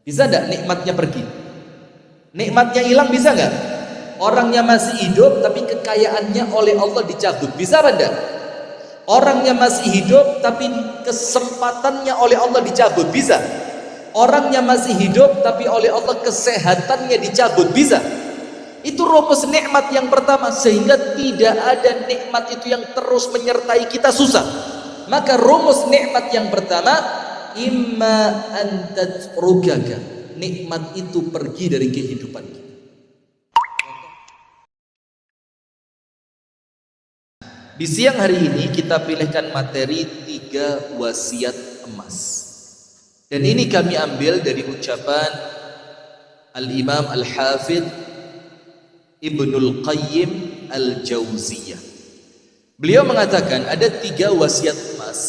Bisa enggak nikmatnya pergi? Nikmatnya hilang bisa enggak? Orangnya masih hidup tapi kekayaannya oleh Allah dicabut. Bisa apa enggak? Orangnya masih hidup tapi kesempatannya oleh Allah dicabut. Bisa? Orangnya masih hidup tapi oleh Allah kesehatannya dicabut. Bisa? Itu rumus nikmat yang pertama, sehingga tidak ada nikmat itu yang terus menyertai kita susah. Maka rumus nikmat yang pertama, imma an tatrukaka, nikmat itu pergi dari kehidupan kita. Di siang hari ini kita pilihkan materi 3 wasiat emas. Dan ini kami ambil dari ucapan Al-Imam Al-Hafidh Ibnul Qayyim Al-Jauziyah. Beliau mengatakan ada 3 wasiat emas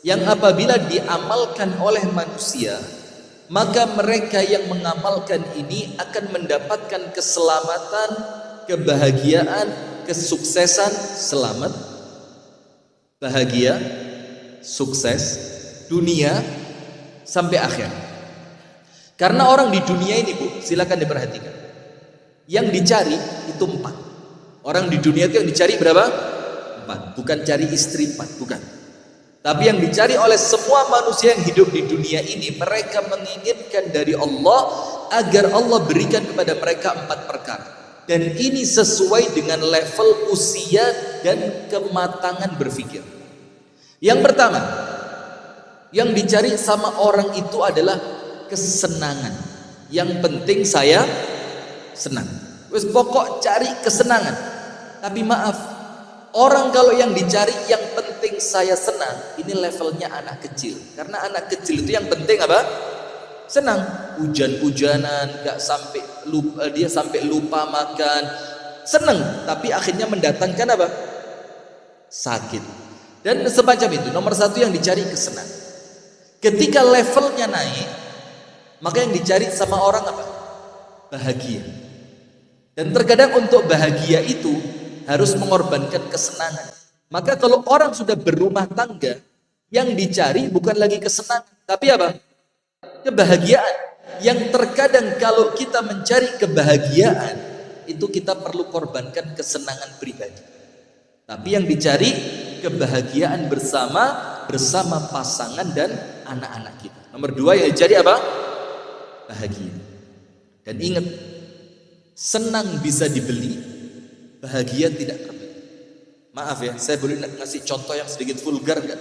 yang apabila diamalkan oleh manusia, maka mereka yang mengamalkan ini akan mendapatkan keselamatan, kebahagiaan, kesuksesan, selamat, bahagia, sukses, dunia sampai akhir. Karena orang di dunia ini, Bu, silakan diperhatikan, yang dicari itu 4. Orang di dunia itu yang dicari berapa? 4. Bukan cari istri 4, bukan. Tapi yang dicari oleh semua manusia yang hidup di dunia ini, mereka menginginkan dari Allah agar Allah berikan kepada mereka 4 perkara. Dan ini sesuai dengan level usia dan kematangan berpikir. Yang pertama, yang dicari sama orang itu adalah kesenangan. Yang penting saya senang. Wes pokok cari kesenangan. Tapi maaf, orang kalau yang dicari yang penting saya senang, ini levelnya anak kecil. Karena anak kecil itu yang penting apa? Senang. Hujan-hujanan, gak sampai lupa, dia sampai lupa makan. Senang, tapi akhirnya mendatangkan apa? Sakit. Dan semacam itu. Nomor 1 yang dicari kesenangan. Ketika levelnya naik, maka yang dicari sama orang apa? Bahagia. Dan terkadang untuk bahagia itu harus mengorbankan kesenangan. Maka kalau orang sudah berumah tangga, yang dicari bukan lagi kesenangan, tapi apa? Kebahagiaan. Yang terkadang kalau kita mencari kebahagiaan, itu kita perlu korbankan kesenangan pribadi. Tapi yang dicari kebahagiaan bersama pasangan dan anak-anak kita. Nomor 2 yang dicari apa? Bahagia. Dan ingat, senang bisa dibeli, bahagia tidak terbeli. Maaf ya, saya boleh ngasih contoh yang sedikit vulgar enggak?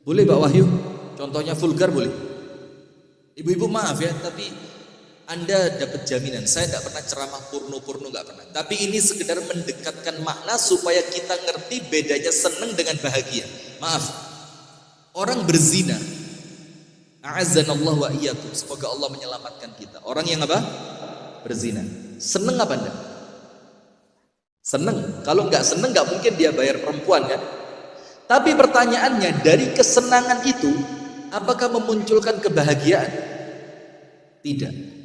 Boleh Pak Wahyu? Contohnya vulgar boleh? Ibu-ibu maaf ya, tapi Anda dapat jaminan. Saya tidak pernah ceramah porno-porno, nggak pernah. Tapi ini sekedar mendekatkan makna supaya kita ngerti bedanya senang dengan bahagia. Maaf, orang berzina, a'azzanallah wa iyyakum, semoga Allah menyelamatkan kita. Orang yang apa? Berzina. Senang apa Anda? Senang. Kalau nggak senang nggak mungkin dia bayar perempuan kan? Tapi pertanyaannya, dari kesenangan itu apakah memunculkan kebahagiaan? Tidak.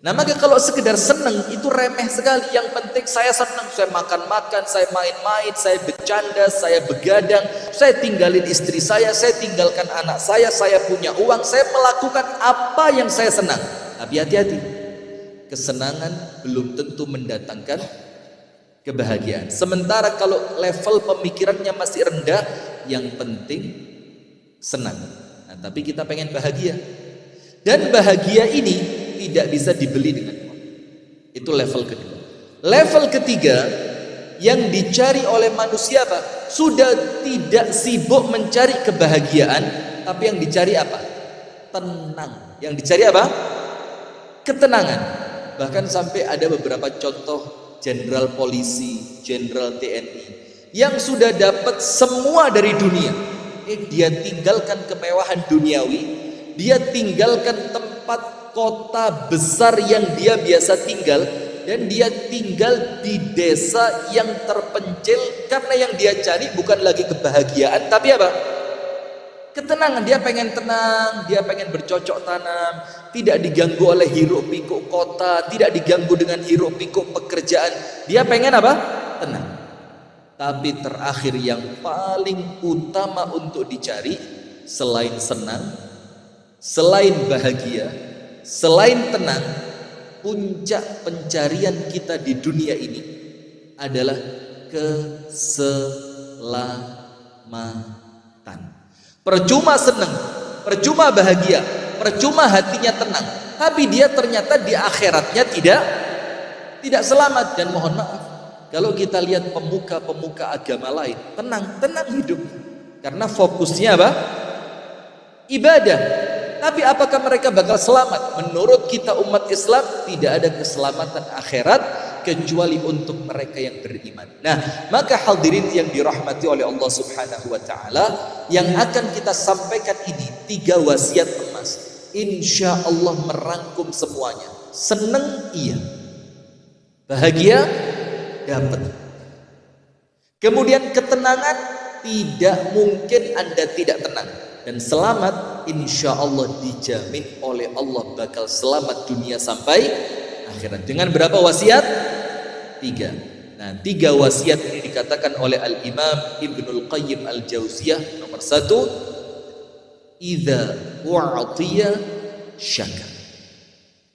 Nah, maka kalau sekedar senang itu remeh sekali. Yang penting saya senang, saya makan-makan, saya main-main, saya bercanda, saya begadang, saya tinggalin istri saya tinggalkan anak saya punya uang, saya melakukan apa yang saya senang. Tapi hati-hati, kesenangan belum tentu mendatangkan kebahagiaan. Sementara kalau level pemikirannya masih rendah, yang penting senang. Nah, tapi kita pengen bahagia. Dan bahagia ini tidak bisa dibeli dengan uang. Itu level kedua. Level ketiga yang dicari oleh manusia apa? Sudah tidak sibuk mencari kebahagiaan, tapi yang dicari apa? Tenang. Yang dicari apa? Ketenangan. Bahkan sampai ada beberapa contoh jenderal polisi, jenderal TNI yang sudah dapat semua dari dunia. Dia tinggalkan kemewahan duniawi, dia tinggalkan tempat kota besar yang dia biasa tinggal, dan dia tinggal di desa yang terpencil karena yang dia cari bukan lagi kebahagiaan tapi apa? Ketenangan. Dia pengen tenang, dia pengen bercocok tanam, tidak diganggu oleh hiruk pikuk kota, tidak diganggu dengan hiruk pikuk pekerjaan. Dia pengen apa? Tenang. Tapi terakhir yang paling utama untuk dicari selain senang, selain bahagia, selain tenang, puncak pencarian kita di dunia ini adalah keselamatan. Percuma senang, percuma bahagia, percuma hatinya tenang, tapi dia ternyata di akhiratnya tidak selamat. Dan mohon maaf, kalau kita lihat pemuka-pemuka agama lain, tenang hidup, karena fokusnya apa? Ibadah. Tapi apakah mereka bakal selamat? Menurut kita umat Islam, tidak ada keselamatan akhirat kecuali untuk mereka yang beriman. Nah, maka hadirin yang dirahmati oleh Allah Subhanahu wa taala, yang akan kita sampaikan ini 3 wasiat emas. Insya Allah merangkum semuanya. Senang iya, bahagia dapat. Kemudian ketenangan, tidak mungkin Anda tidak tenang. Dan selamat insya Allah dijamin oleh Allah bakal selamat dunia sampai akhirat. Dengan berapa wasiat? 3. Nah, 3 wasiat ini dikatakan oleh Al-Imam Ibnul Qayyim Al-Jauziyah. Nomor 1, idza u'tiya syakar,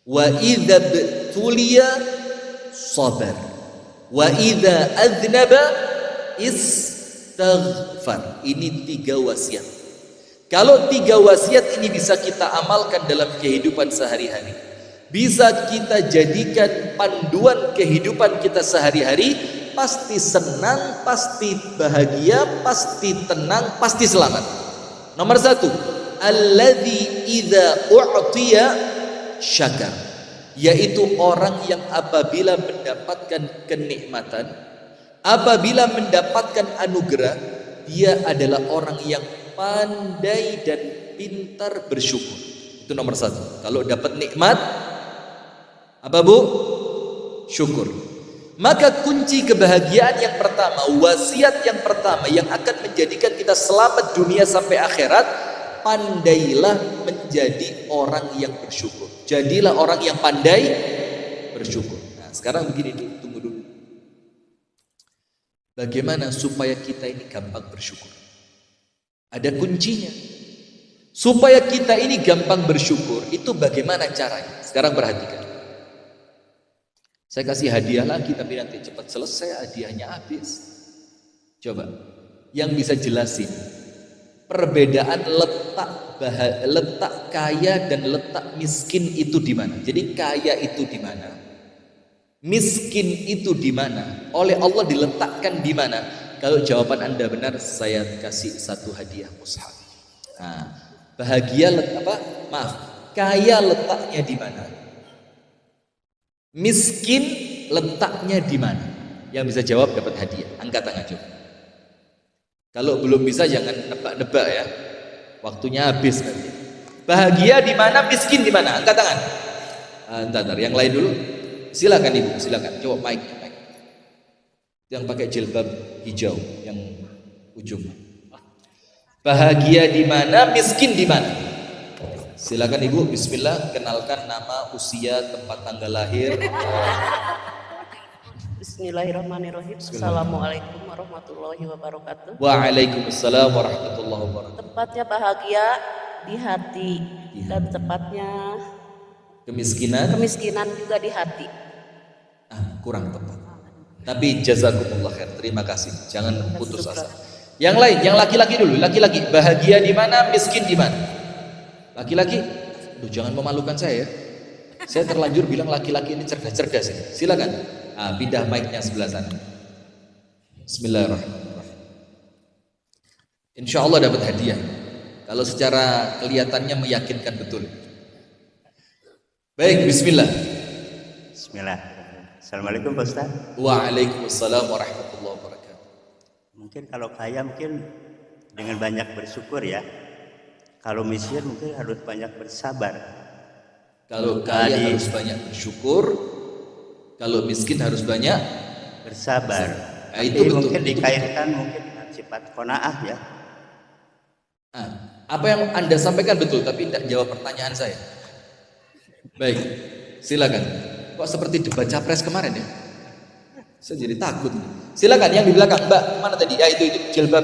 wa idza btuliya sabar, wa idza adznaba istaghfar. Ini 3 wasiat. Kalau 3 wasiat ini bisa kita amalkan dalam kehidupan sehari-hari, bisa kita jadikan panduan kehidupan kita sehari-hari, pasti senang, pasti bahagia, pasti tenang, pasti selamat. Nomor 1, alladzi idza u'tiya syakar, yaitu orang yang apabila mendapatkan kenikmatan, apabila mendapatkan anugerah, dia adalah orang yang pandai dan pintar bersyukur. Itu nomor 1. Kalau dapat nikmat, apa bu? Syukur. Maka kunci kebahagiaan yang pertama, wasiat yang pertama yang akan menjadikan kita selamat dunia sampai akhirat, pandailah menjadi orang yang bersyukur. Jadilah orang yang pandai bersyukur. Nah, sekarang begini dulu, tunggu dulu. Bagaimana supaya kita ini gampang bersyukur? Ada kuncinya. Supaya kita ini gampang bersyukur, itu bagaimana caranya? Sekarang perhatikan. Saya kasih hadiah lagi, tapi nanti cepat selesai, hadiahnya habis. Coba, yang bisa jelasin perbedaan letak kaya dan letak miskin itu di mana? Jadi kaya itu di mana? Miskin itu di mana? Oleh Allah diletakkan di mana? Kalau jawaban Anda benar, saya kasih 1 hadiah mushaf. Nah, kaya letaknya di mana? Miskin letaknya di mana? Yang bisa jawab dapat hadiah. Angkat tangan coba. Kalau belum bisa jangan nebak-nebak ya. Waktunya habis nanti. Bahagia di mana? Miskin di mana? Angkat tangan. Ntar, yang lain dulu. Silakan ibu, silakan. Coba mic. Yang pakai jilbab hijau yang ujung. Bahagia di mana? Miskin di mana? Silakan ibu. Bismillah. Kenalkan nama, usia, tempat tanggal lahir. Bismillahirrahmanirrahim. Assalamualaikum warahmatullahi wabarakatuh. Waalaikumsalam warahmatullahi wabarakatuh. Tempatnya bahagia di hati, dan tempatnya kemiskinan juga di hati. Kurang tepat. Tapi jazakumullah khair. Terima kasih. Jangan putus asa. Yang lain, yang laki-laki dulu. Laki-laki, bahagia di mana? Miskin di mana? Laki-laki, jangan memalukan saya ya. Saya terlanjur bilang laki-laki ini cerdas-cerdas ya. Silakan. Pindah mic-nya sebelah sana. Bismillahirrahmanirrahim. Insya Allah dapat hadiah. Kalau secara kelihatannya meyakinkan betul. Baik, bismillah. Bismillah. Assalamualaikum Pak Ustaz. Waalaikumsalam warahmatullahi wabarakatuh. Mungkin kalau kaya mungkin dengan banyak bersyukur ya. Kalau miskin mungkin harus banyak bersabar. Kalau kaya harus banyak bersyukur. Kalau miskin harus banyak bersabar. Nah, itu betul. Mungkin dikaitkan mungkin dengan sifat qanaah ya. Apa yang Anda sampaikan betul, tapi tidak jawab pertanyaan saya. Baik, silakan. Kok seperti debat capres kemarin ya? Saya jadi takut. Silakan yang di belakang, Mbak. Mana tadi? Ya itu jilbab.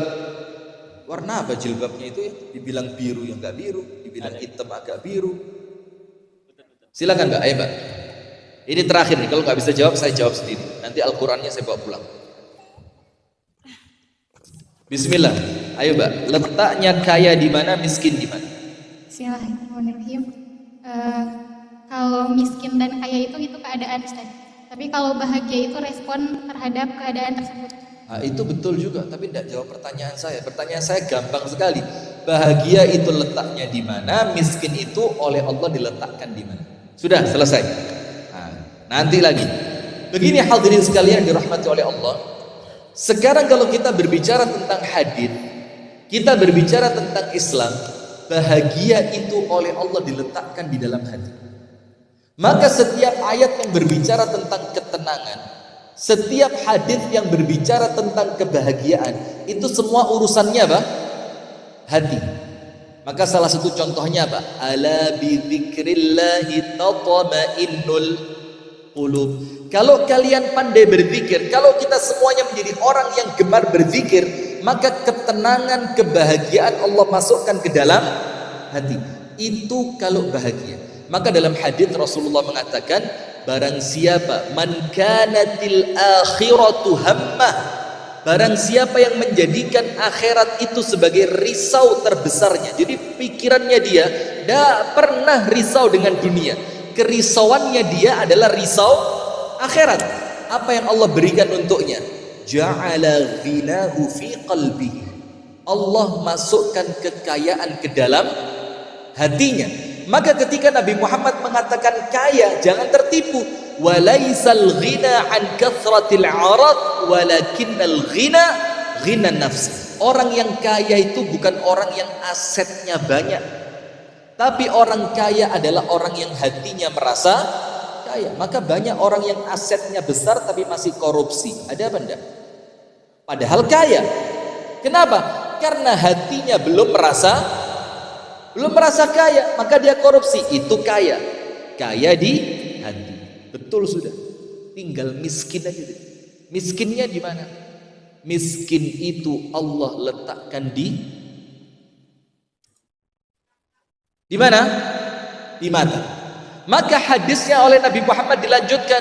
Warna apa jilbabnya itu ya? Dibilang biru yang enggak biru, dibilang hitam agak biru. Silakan Mbak, ayo Mbak. Ini terakhir nih, kalau nggak bisa jawab saya jawab sendiri. Nanti Al-Qur'annya saya bawa pulang. Bismillah. Ayo Mbak, letaknya kaya di mana, miskin di mana? Bismillahirrahmanirrahim. Kalau miskin dan kaya itu keadaan, Ustaz. Tapi kalau bahagia itu respon terhadap keadaan tersebut. Nah, itu betul juga, tapi tidak jawab pertanyaan saya. Pertanyaan saya gampang sekali. Bahagia itu letaknya di mana, miskin itu oleh Allah diletakkan di mana. Sudah selesai. Nah, nanti lagi. Begini hadirin sekalian dirahmati oleh Allah. Sekarang kalau kita berbicara tentang hadis, kita berbicara tentang Islam, bahagia itu oleh Allah diletakkan di dalam hati. Maka setiap ayat yang berbicara tentang ketenangan, setiap hadis yang berbicara tentang kebahagiaan, itu semua urusannya apa? Hati. Maka salah satu contohnya apa? Ala bi dzikrillahi tatma'innul qulub. Kalau kalian pandai berzikir, kalau kita semuanya menjadi orang yang gemar berzikir, maka ketenangan, kebahagiaan Allah masukkan ke dalam hati. Itu kalau bahagia. Maka dalam hadis Rasulullah mengatakan, barang siapa man kanatil akhiratu hammah, barang siapa yang menjadikan akhirat itu sebagai risau terbesarnya. Jadi pikirannya dia tidak pernah risau dengan dunia. Kerisauannya dia adalah risau akhirat. Apa yang Allah berikan untuknya? Ja'ala ghinahu fi qalbihi. Allah masukkan kekayaan ke dalam hatinya. Maka ketika Nabi Muhammad mengatakan kaya, jangan tertipu. Walaisal ghina an kathratil 'arad walakinnal ghina ghina nafs. Orang yang kaya itu bukan orang yang asetnya banyak, tapi orang kaya adalah orang yang hatinya merasa kaya. Maka banyak orang yang asetnya besar tapi masih korupsi. Ada apa enggak? Padahal kaya. Kenapa? Karena hatinya belum merasa kaya, maka dia korupsi. Itu kaya di hati. Betul sudah. Tinggal miskin aja. Miskinnya di mana? Miskin itu Allah letakkan di mana? Di mata. Maka hadisnya oleh Nabi Muhammad dilanjutkan,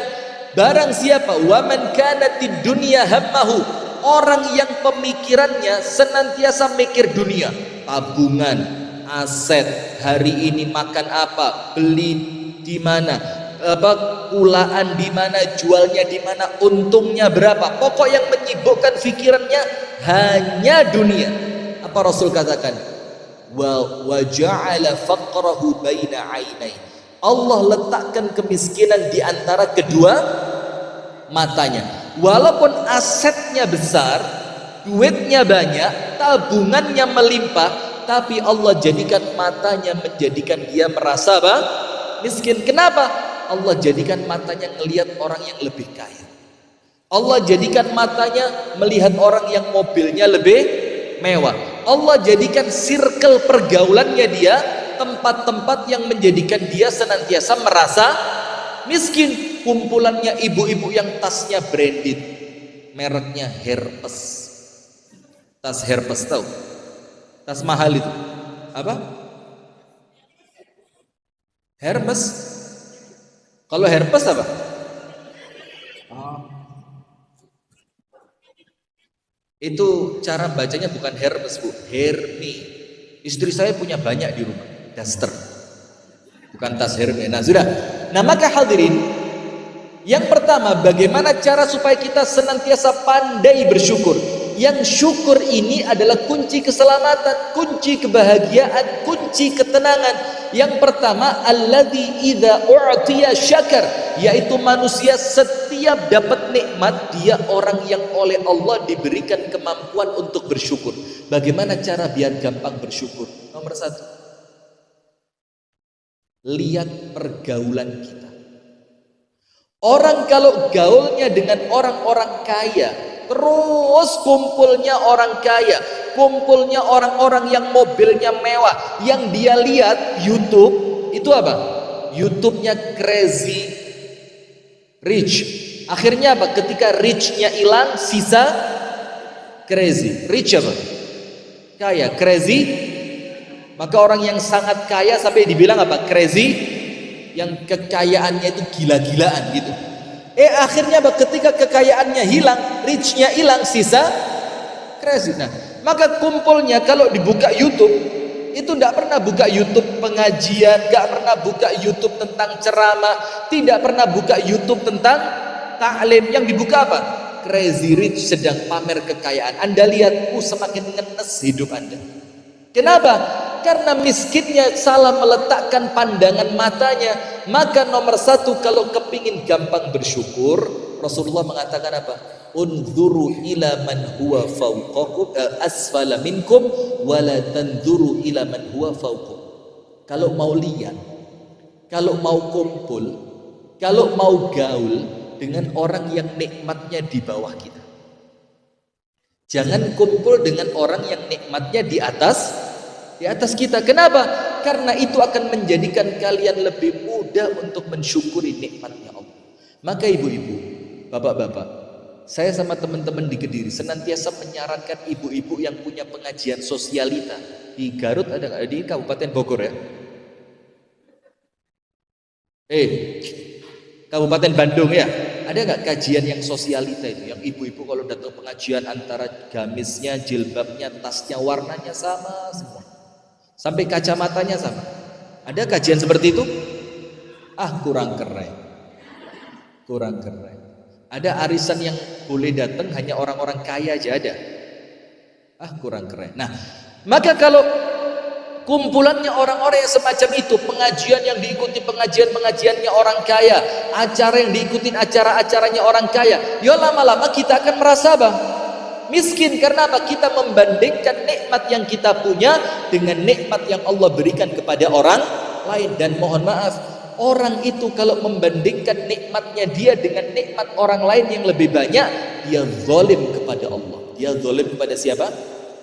barang siapa waman kanatid dunya hammahu, orang yang pemikirannya senantiasa mikir dunia, tabungan, aset, hari ini makan apa, beli di mana, kulaan di mana, jualnya di mana, untungnya berapa. Pokok yang menyibukkan pikirannya hanya dunia. Apa Rasul katakan? Wa ja'ala faqrahu baina 'ainai. Allah letakkan kemiskinan di antara kedua matanya. Walaupun asetnya besar, duitnya banyak, tabungannya melimpah, tapi Allah jadikan matanya menjadikan dia merasa apa? Miskin. Kenapa? Allah jadikan matanya melihat orang yang lebih kaya. Allah jadikan matanya melihat orang yang mobilnya lebih mewah. Allah jadikan circle pergaulannya dia tempat-tempat yang menjadikan dia senantiasa merasa miskin. Kumpulannya ibu-ibu yang tasnya branded, mereknya Hermes. Tas Hermes tahu? Tas mahal itu apa? Hermes. Kalau Hermes apa? Itu cara bacanya bukan Hermes, Bu, Hermi. Istri saya punya banyak di rumah, daster, bukan tas Hermes. Nah sudah. Nah maka hadirin, yang pertama, bagaimana cara supaya kita senantiasa pandai bersyukur. Yang syukur ini adalah kunci keselamatan, kunci kebahagiaan, kunci ketenangan. Yang pertama, alladzi idza u'tiya syakar, yaitu manusia setiap dapat nikmat, dia orang yang oleh Allah diberikan kemampuan untuk bersyukur. Bagaimana cara biar gampang bersyukur? Nomor satu, lihat pergaulan kita. Orang kalau gaulnya dengan orang-orang kaya, terus kumpulnya orang kaya, kumpulnya orang-orang yang mobilnya mewah, yang dia lihat YouTube itu apa? YouTube-nya crazy rich. Akhirnya apa? Ketika rich-nya hilang, sisa crazy. Rich apa? Kaya. Crazy, maka orang yang sangat kaya sampai dibilang apa? Crazy yang kekayaannya itu gila-gilaan gitu. Akhirnya ketika kekayaannya hilang, rich-nya hilang, sisa crazy. Nah, maka kumpulnya kalau dibuka YouTube itu tidak pernah buka YouTube pengajian, tidak pernah buka YouTube tentang ceramah, tidak pernah buka YouTube tentang taklim. Yang dibuka apa? Crazy rich sedang pamer kekayaan. Anda lihat, semakin ngenes hidup Anda. Kenapa? Karena miskinnya salah meletakkan pandangan matanya. Maka nomor satu, kalau kepingin gampang bersyukur, Rasulullah mengatakan apa? Unzuru ila man huwa fawqakum asfala minkum wala tanzuru ila man huwa fawqakum. Kalau mau lihat, kalau mau kumpul, kalau mau gaul dengan orang yang nikmatnya di bawah kita, jangan kumpul dengan orang yang nikmatnya di atas kita. Kenapa? Karena itu akan menjadikan kalian lebih mudah untuk mensyukuri nikmatnya Allah. Maka ibu-ibu, bapak-bapak, saya sama teman-teman di Kediri senantiasa menyarankan ibu-ibu yang punya pengajian sosialita. Di Garut ada nggak? Di Kabupaten Bogor ya? Kabupaten Bandung ya? Ada nggak kajian yang sosialita itu? Yang ibu-ibu kalau datang pengajian antara gamisnya, jilbabnya, tasnya, warnanya sama semua. Sampai kacamatanya sama. Ada kajian seperti itu? Kurang keren. Kurang keren. Ada arisan yang boleh datang hanya orang-orang kaya aja ada. Kurang keren. Nah, maka kalau kumpulannya orang-orang yang semacam itu, pengajian yang diikuti pengajiannya orang kaya, acara yang diikuti acara-acaranya orang kaya, ya lama-lama kita akan merasa miskin. Karena apa? Kita membandingkan nikmat yang kita punya dengan nikmat yang Allah berikan kepada orang lain. Dan mohon maaf, orang itu kalau membandingkan nikmatnya dia dengan nikmat orang lain yang lebih banyak, dia zalim kepada Allah. Dia zalim kepada siapa?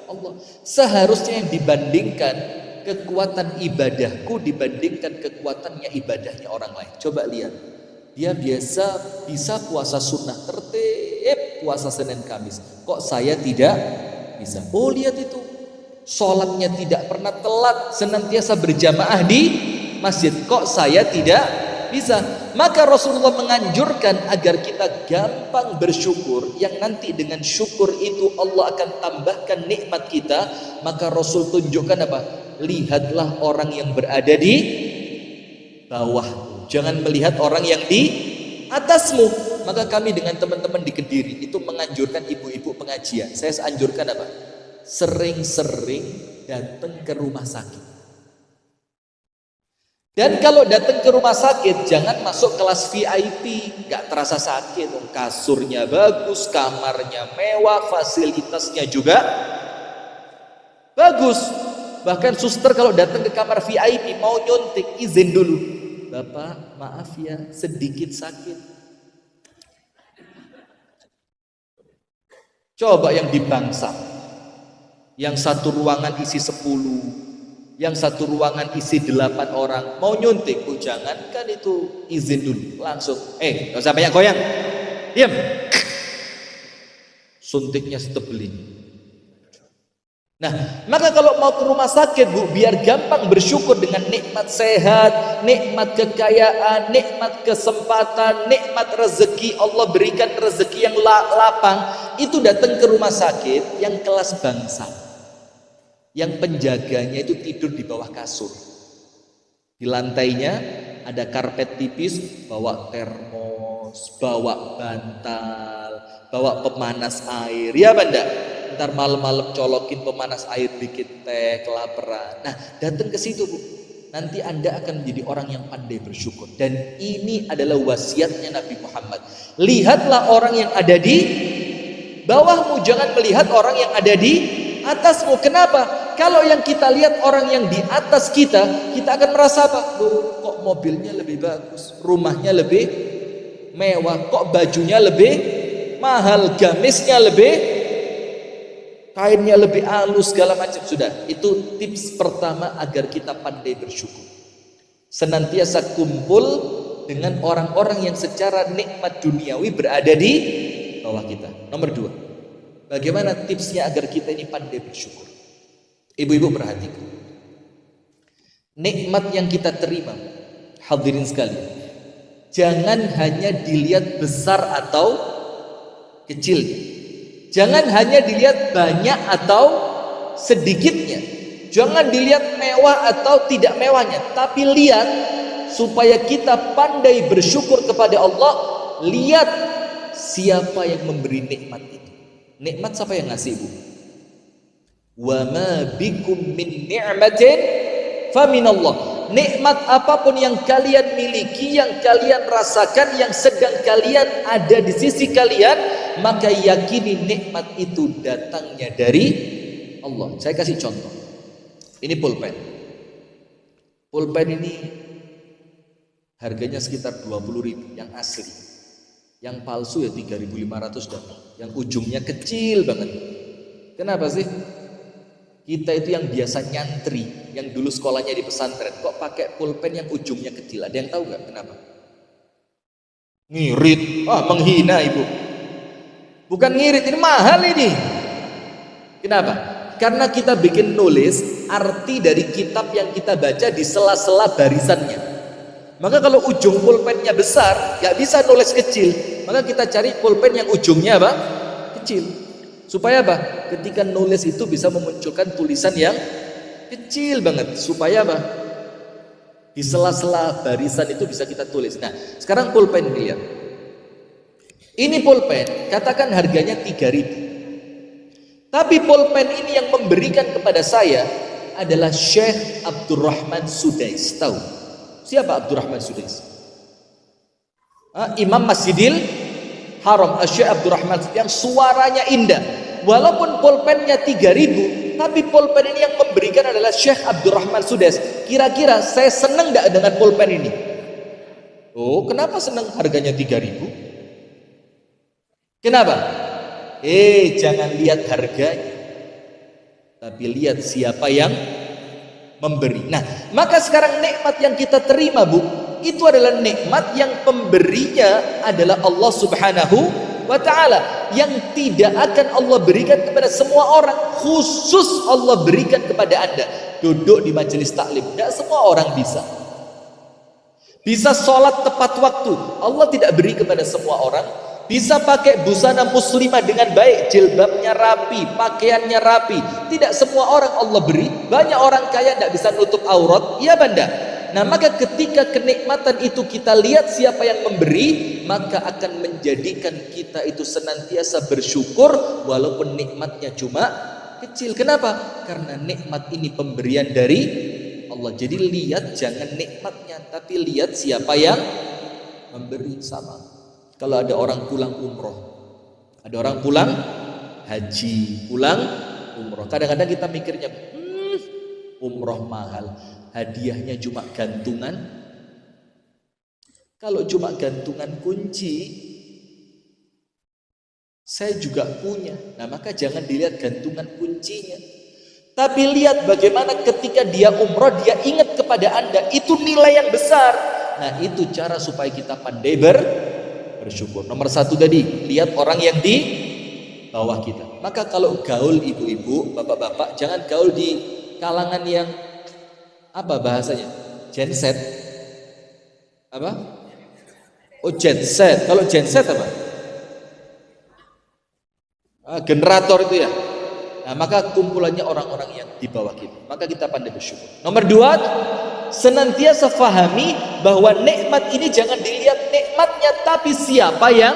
Allah. Seharusnya yang dibandingkan kekuatan ibadahku dibandingkan kekuatannya ibadahnya orang lain. Coba lihat, dia bisa puasa sunnah tertib, puasa Senin Kamis, kok saya tidak bisa? Lihat itu, sholatnya tidak pernah telat, senantiasa berjamaah di masjid, kok saya tidak bisa? Maka Rasulullah menganjurkan agar kita gampang bersyukur, yang nanti dengan syukur itu Allah akan tambahkan nikmat kita. Maka Rasul tunjukkan apa? Lihatlah orang yang berada di bawah, jangan melihat orang yang di atasmu. Maka kami dengan teman-teman di Kediri itu menganjurkan ibu-ibu pengajian. Saya anjurkan apa? Sering-sering datang ke rumah sakit. Dan kalau datang ke rumah sakit, jangan masuk kelas VIP, nggak terasa sakit. Kasurnya bagus, kamarnya mewah, fasilitasnya juga bagus. Bahkan suster kalau datang ke kamar VIP mau nyuntik, izin dulu, Bapak maaf ya sedikit sakit. Coba yang di Bangsal, yang satu ruangan isi 10, yang satu ruangan isi 8 orang, mau nyuntik, jangankan itu, izin dulu, langsung, gak usah banyak goyang, diam, suntiknya setebelin. Nah, maka kalau mau ke rumah sakit, Bu, biar gampang bersyukur dengan nikmat sehat, nikmat kekayaan, nikmat kesempatan, nikmat rezeki, Allah berikan rezeki yang lapang, itu datang ke rumah sakit yang kelas bangsa, yang penjaganya itu tidur di bawah kasur, di lantainya ada karpet tipis, bawa termos, bawa bantal, bawa pemanas air, ya benda. Ntar malam-malam colokin pemanas air, bikin teh, kelaparan. Nah, datang ke situ, Bu. Nanti Anda akan menjadi orang yang pandai bersyukur. Dan ini adalah wasiatnya Nabi Muhammad. Lihatlah orang yang ada di bawahmu, jangan melihat orang yang ada di atasmu. Kenapa? Kalau yang kita lihat orang yang di atas kita, kita akan merasa apa? Kok mobilnya lebih bagus, rumahnya lebih mewah, kok bajunya lebih mahal, gamisnya lebih, kainnya lebih halus, segala macam. Sudah, itu tips pertama agar kita pandai bersyukur. Senantiasa kumpul dengan orang-orang yang secara nikmat duniawi berada di bawah kita. Nomor 2, bagaimana tipsnya agar kita ini pandai bersyukur? Ibu-ibu perhatikan, nikmat yang kita terima Hadirin sekalian, jangan hanya dilihat besar atau kecilnya. Jangan hanya dilihat banyak atau sedikitnya. Jangan dilihat mewah atau tidak mewahnya, tapi lihat supaya kita pandai bersyukur kepada Allah. Lihat siapa yang memberi nikmat itu. Nikmat siapa yang ngasih, Bu? Wa ma bikum min ni'matin faminallah. Nikmat apapun yang kalian miliki, yang kalian rasakan, yang sedang kalian ada di sisi kalian, maka yakini nikmat itu datangnya dari Allah. Saya kasih contoh. Ini pulpen. Pulpen ini harganya sekitar 20.000 yang asli. Yang palsu ya 3.500 dapat. Yang ujungnya kecil banget. Kenapa sih? Kita itu yang biasa nyantri, yang dulu sekolahnya di pesantren, kok pakai pulpen yang ujungnya kecil? Ada yang tahu nggak kenapa? Ngirit, menghina ibu. Bukan ngirit, ini mahal ini. Kenapa? Karena kita bikin nulis arti dari kitab yang kita baca di sela-sela barisannya. Maka kalau ujung pulpennya besar, nggak bisa nulis kecil. Maka kita cari pulpen yang ujungnya apa? Kecil. Supaya apa? Ketika nulis itu bisa memunculkan tulisan yang kecil banget. Supaya apa? Di sela-sela barisan itu bisa kita tulis. Nah, sekarang pulpen dilihat. Ini pulpen, katakan harganya 3.000. Tapi pulpen ini yang memberikan kepada saya adalah Syekh Abdurrahman Sudais. Tahu? Siapa Abdurrahman Sudais? Imam Masjidil Haram, Syekh Abdurrahman yang suaranya indah. Walaupun pulpennya 3.000, tapi pulpen ini yang memberikan adalah Syekh Abdurrahman Sudais. Kira-kira saya senang enggak dengan pulpen ini? Oh, kenapa senang harganya 3.000? Kenapa? Jangan lihat harganya, tapi lihat siapa yang memberi. Nah, maka sekarang nikmat yang kita terima, Bu, itu adalah nikmat yang pemberinya adalah Allah Subhanahu wa ta'ala, yang tidak akan Allah berikan kepada semua orang. Khusus Allah berikan kepada Anda. Duduk di majelis taklim, tidak semua orang bisa sholat tepat waktu, Allah tidak beri kepada semua orang. Bisa pakai busana muslimah dengan baik, jilbabnya rapi, pakaiannya rapi, tidak semua orang Allah beri. Banyak orang kaya tidak bisa nutup aurat, iya banda. Nah, maka ketika kenikmatan itu kita lihat siapa yang memberi, maka akan menjadikan kita itu senantiasa bersyukur walaupun nikmatnya cuma kecil. Kenapa? Karena nikmat ini pemberian dari Allah. Jadi lihat jangan nikmatnya, tapi lihat siapa yang memberi. Sama kalau ada orang pulang umroh, ada orang pulang haji, pulang umroh, kadang-kadang kita mikirnya umroh mahal, hadiahnya cuma gantungan. Kalau cuma gantungan kunci, saya juga punya. Nah, maka jangan dilihat gantungan kuncinya, tapi lihat bagaimana ketika dia umroh, dia ingat kepada Anda, itu nilai yang besar. Nah, itu cara supaya kita pandai bersyukur. Nomor satu tadi, lihat orang yang di bawah kita. Maka kalau gaul ibu-ibu, bapak-bapak, jangan gaul di kalangan yang apa bahasanya? Genset. Apa? Oh, genset. Kalau genset apa? Generator itu ya. Nah, maka kumpulannya orang-orang yang di bawah kita. Maka kita pandai bersyukur. Nomor dua, senantiasa fahami bahwa nikmat ini jangan dilihat nikmatnya, tapi siapa yang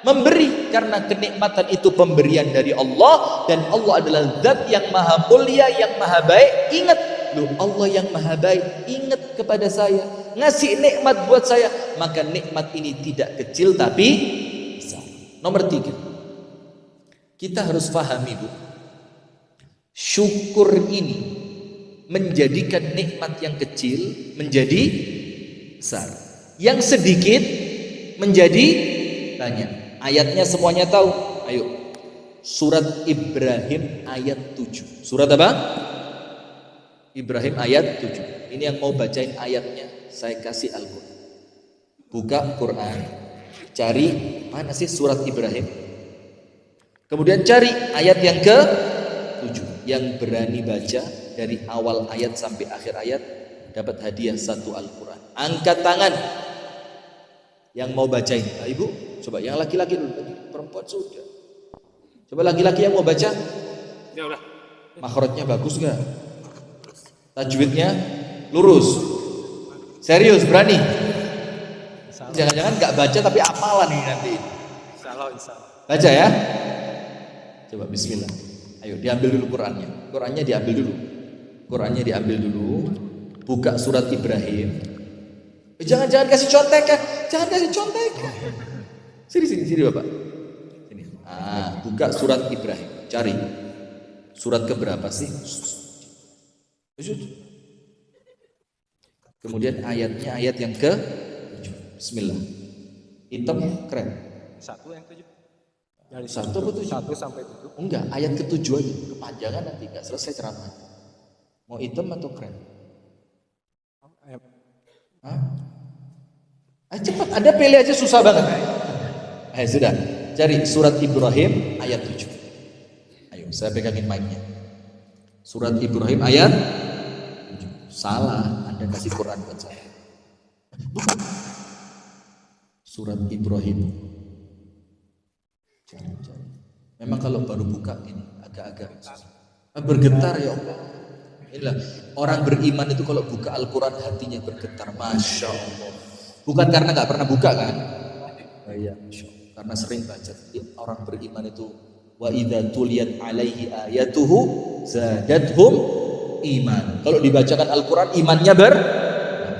memberi. Karena kenikmatan itu pemberian dari Allah, dan Allah adalah zat yang maha mulia, yang maha baik. Ingat, loh, Allah yang maha baik ingat kepada saya, ngasih nikmat buat saya, maka nikmat ini tidak kecil tapi besar. Nomor tiga, kita harus pahami, Bu, syukur ini menjadikan nikmat yang kecil menjadi besar, yang sedikit menjadi banyak. Ayatnya semuanya tahu. Ayo, surat Ibrahim ayat 7. Surat apa? Ibrahim ayat 7. Ini yang mau bacain ayatnya, saya kasih Al-Quran. Buka Quran, cari mana sih surat Ibrahim, kemudian cari ayat yang ke-7. Yang berani baca dari awal ayat sampai akhir ayat dapat hadiah 1 Al-Quran. Angkat tangan yang mau bacain. Nah, ibu, coba yang laki-laki dulu. Perempuan sudah. Coba laki-laki yang mau baca. Ya udah. Makhrajnya bagus nggak? Tajwidnya lurus. Serius, berani? Jangan-jangan nggak baca tapi apalan nih nanti. Insya Allah. Baca ya. Coba bismillah. Ayo diambil dulu Qurannya. Qurannya diambil dulu. Buka surat Ibrahim. Jangan kasih contekan. Jangan kasih contekan. Sini Bapak. Sini. Buka surat Ibrahim. Cari. Surat keberapa sih? Kemudian ayatnya ayat yang ke 7. Bismillah. Hitam keren. 1 yang 7. Dari 1 apa 7? 1 sampai 7. Enggak, ayat ke-7 aja. Kepanjangan nanti enggak selesai ceramah. Mau hitam atau keren? Hah? Cepat, Anda pilih aja susah banget. Sudah. Cari surat Ibrahim ayat 7. Ayo, saya pegangin mic-nya. Surat Ibrahim ayat 7. Salah, Anda kasih Quran buat saya. Bukan. Surat Ibrahim. Cari. Memang kalau baru buka ini agak-agak bergetar ya Allah. Inilah orang beriman itu kalau buka Al-Quran hatinya bergetar. Masya Allah. Bukan karena nggak pernah buka kan? Iya, karena sering baca. Jadi orang beriman itu wa idza tuliyat alaihi ayatuhu zadathum iman. Kalau dibacakan Al-Quran imannya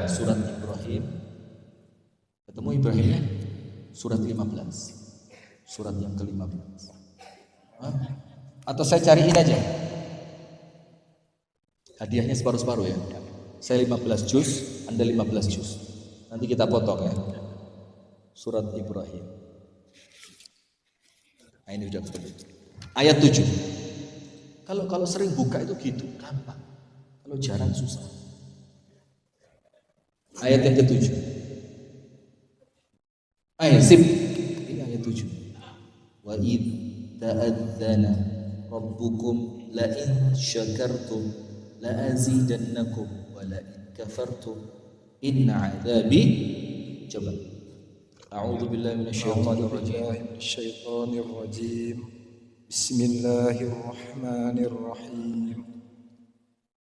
surat Ibrahim. Ketemu Ibrahimnya? Surat 15. Surat yang ke-15. Atau saya cariin aja. Hadiahnya separuh-separuh ya. Saya 15 juz, Anda 15 juz. Nanti kita potong ya. Surat Ibrahim. Nah ini udah betul. Ayat 7. Kalau sering buka itu gitu, gampang. Kalau jarang susah. Ayat yang ke-7. Sip. Ini ayat 7. Wa id ta'adzana rabbukum la in syakartum la azidannakum wa la in kafartum inna 'adzabi. Coba. A'udzu billahi minasyaitonir rajim. Bismillahirrahmanirrahim.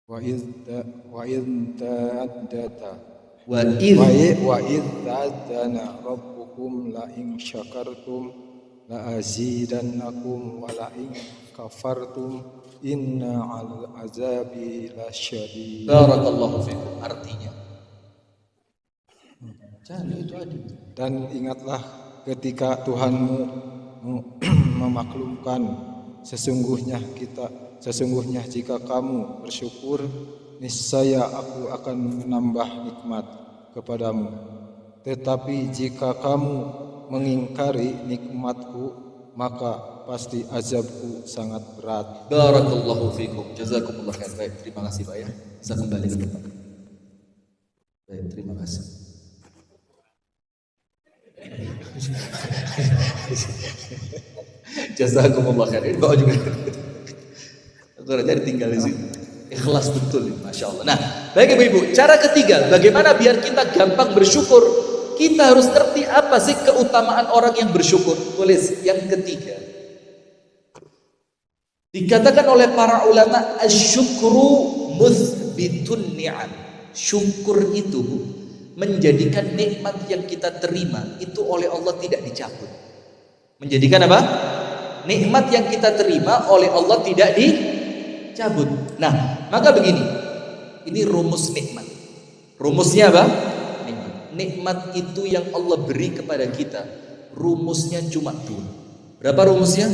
Wa id ta'adzana rabbukum la in syakartum la azidannakum wa la in kafartum inna 'adzabi lasyadid. Barakallahu fikum. Artinya cari itu ada. Dan ingatlah ketika Tuhanmu memaklumkan sesungguhnya jika kamu bersyukur niscaya aku akan menambah nikmat kepadamu, tetapi jika kamu mengingkari nikmatku maka pasti azabku sangat berat. Barakallahu fikum. Jazakumullah khair. Baik, terima kasih Pak ya. Bisa kembali ke depan. Baik, terima kasih. Jazakumullah khair. Ini bawa juga. Jadi tinggal di sini. Ikhlas betul, masya Allah. Nah, baik ibu-ibu. Cara ketiga, bagaimana biar kita gampang bersyukur? Kita harus ngerti apa sih keutamaan orang yang bersyukur. Tulis yang ketiga. Dikatakan oleh para ulama, asyukru muthbitun ni'am. Syukur itu menjadikan nikmat yang kita terima itu oleh Allah tidak dicabut. Menjadikan apa? Nikmat yang kita terima oleh Allah tidak dicabut. Nah, maka begini. Ini rumus nikmat. Rumusnya apa? Nikmat itu yang Allah beri kepada kita, rumusnya cuma 2. Berapa rumusnya?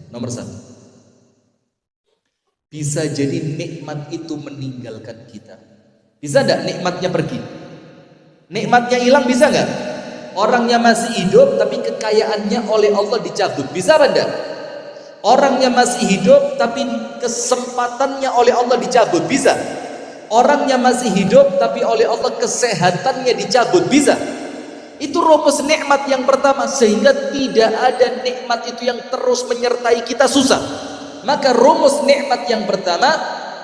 Nomor 1. Bisa jadi nikmat itu meninggalkan kita. Bisa enggak nikmatnya pergi? Nikmatnya hilang bisa enggak? Orangnya masih hidup tapi kekayaannya oleh Allah dicabut. Bisa apa enggak? Orangnya masih hidup tapi kesempatannya oleh Allah dicabut. Bisa? Orangnya masih hidup tapi oleh Allah kesehatannya dicabut. Bisa? Itu rumus nikmat yang pertama. Sehingga tidak ada nikmat itu yang terus menyertai kita susah. Maka rumus nikmat yang pertama,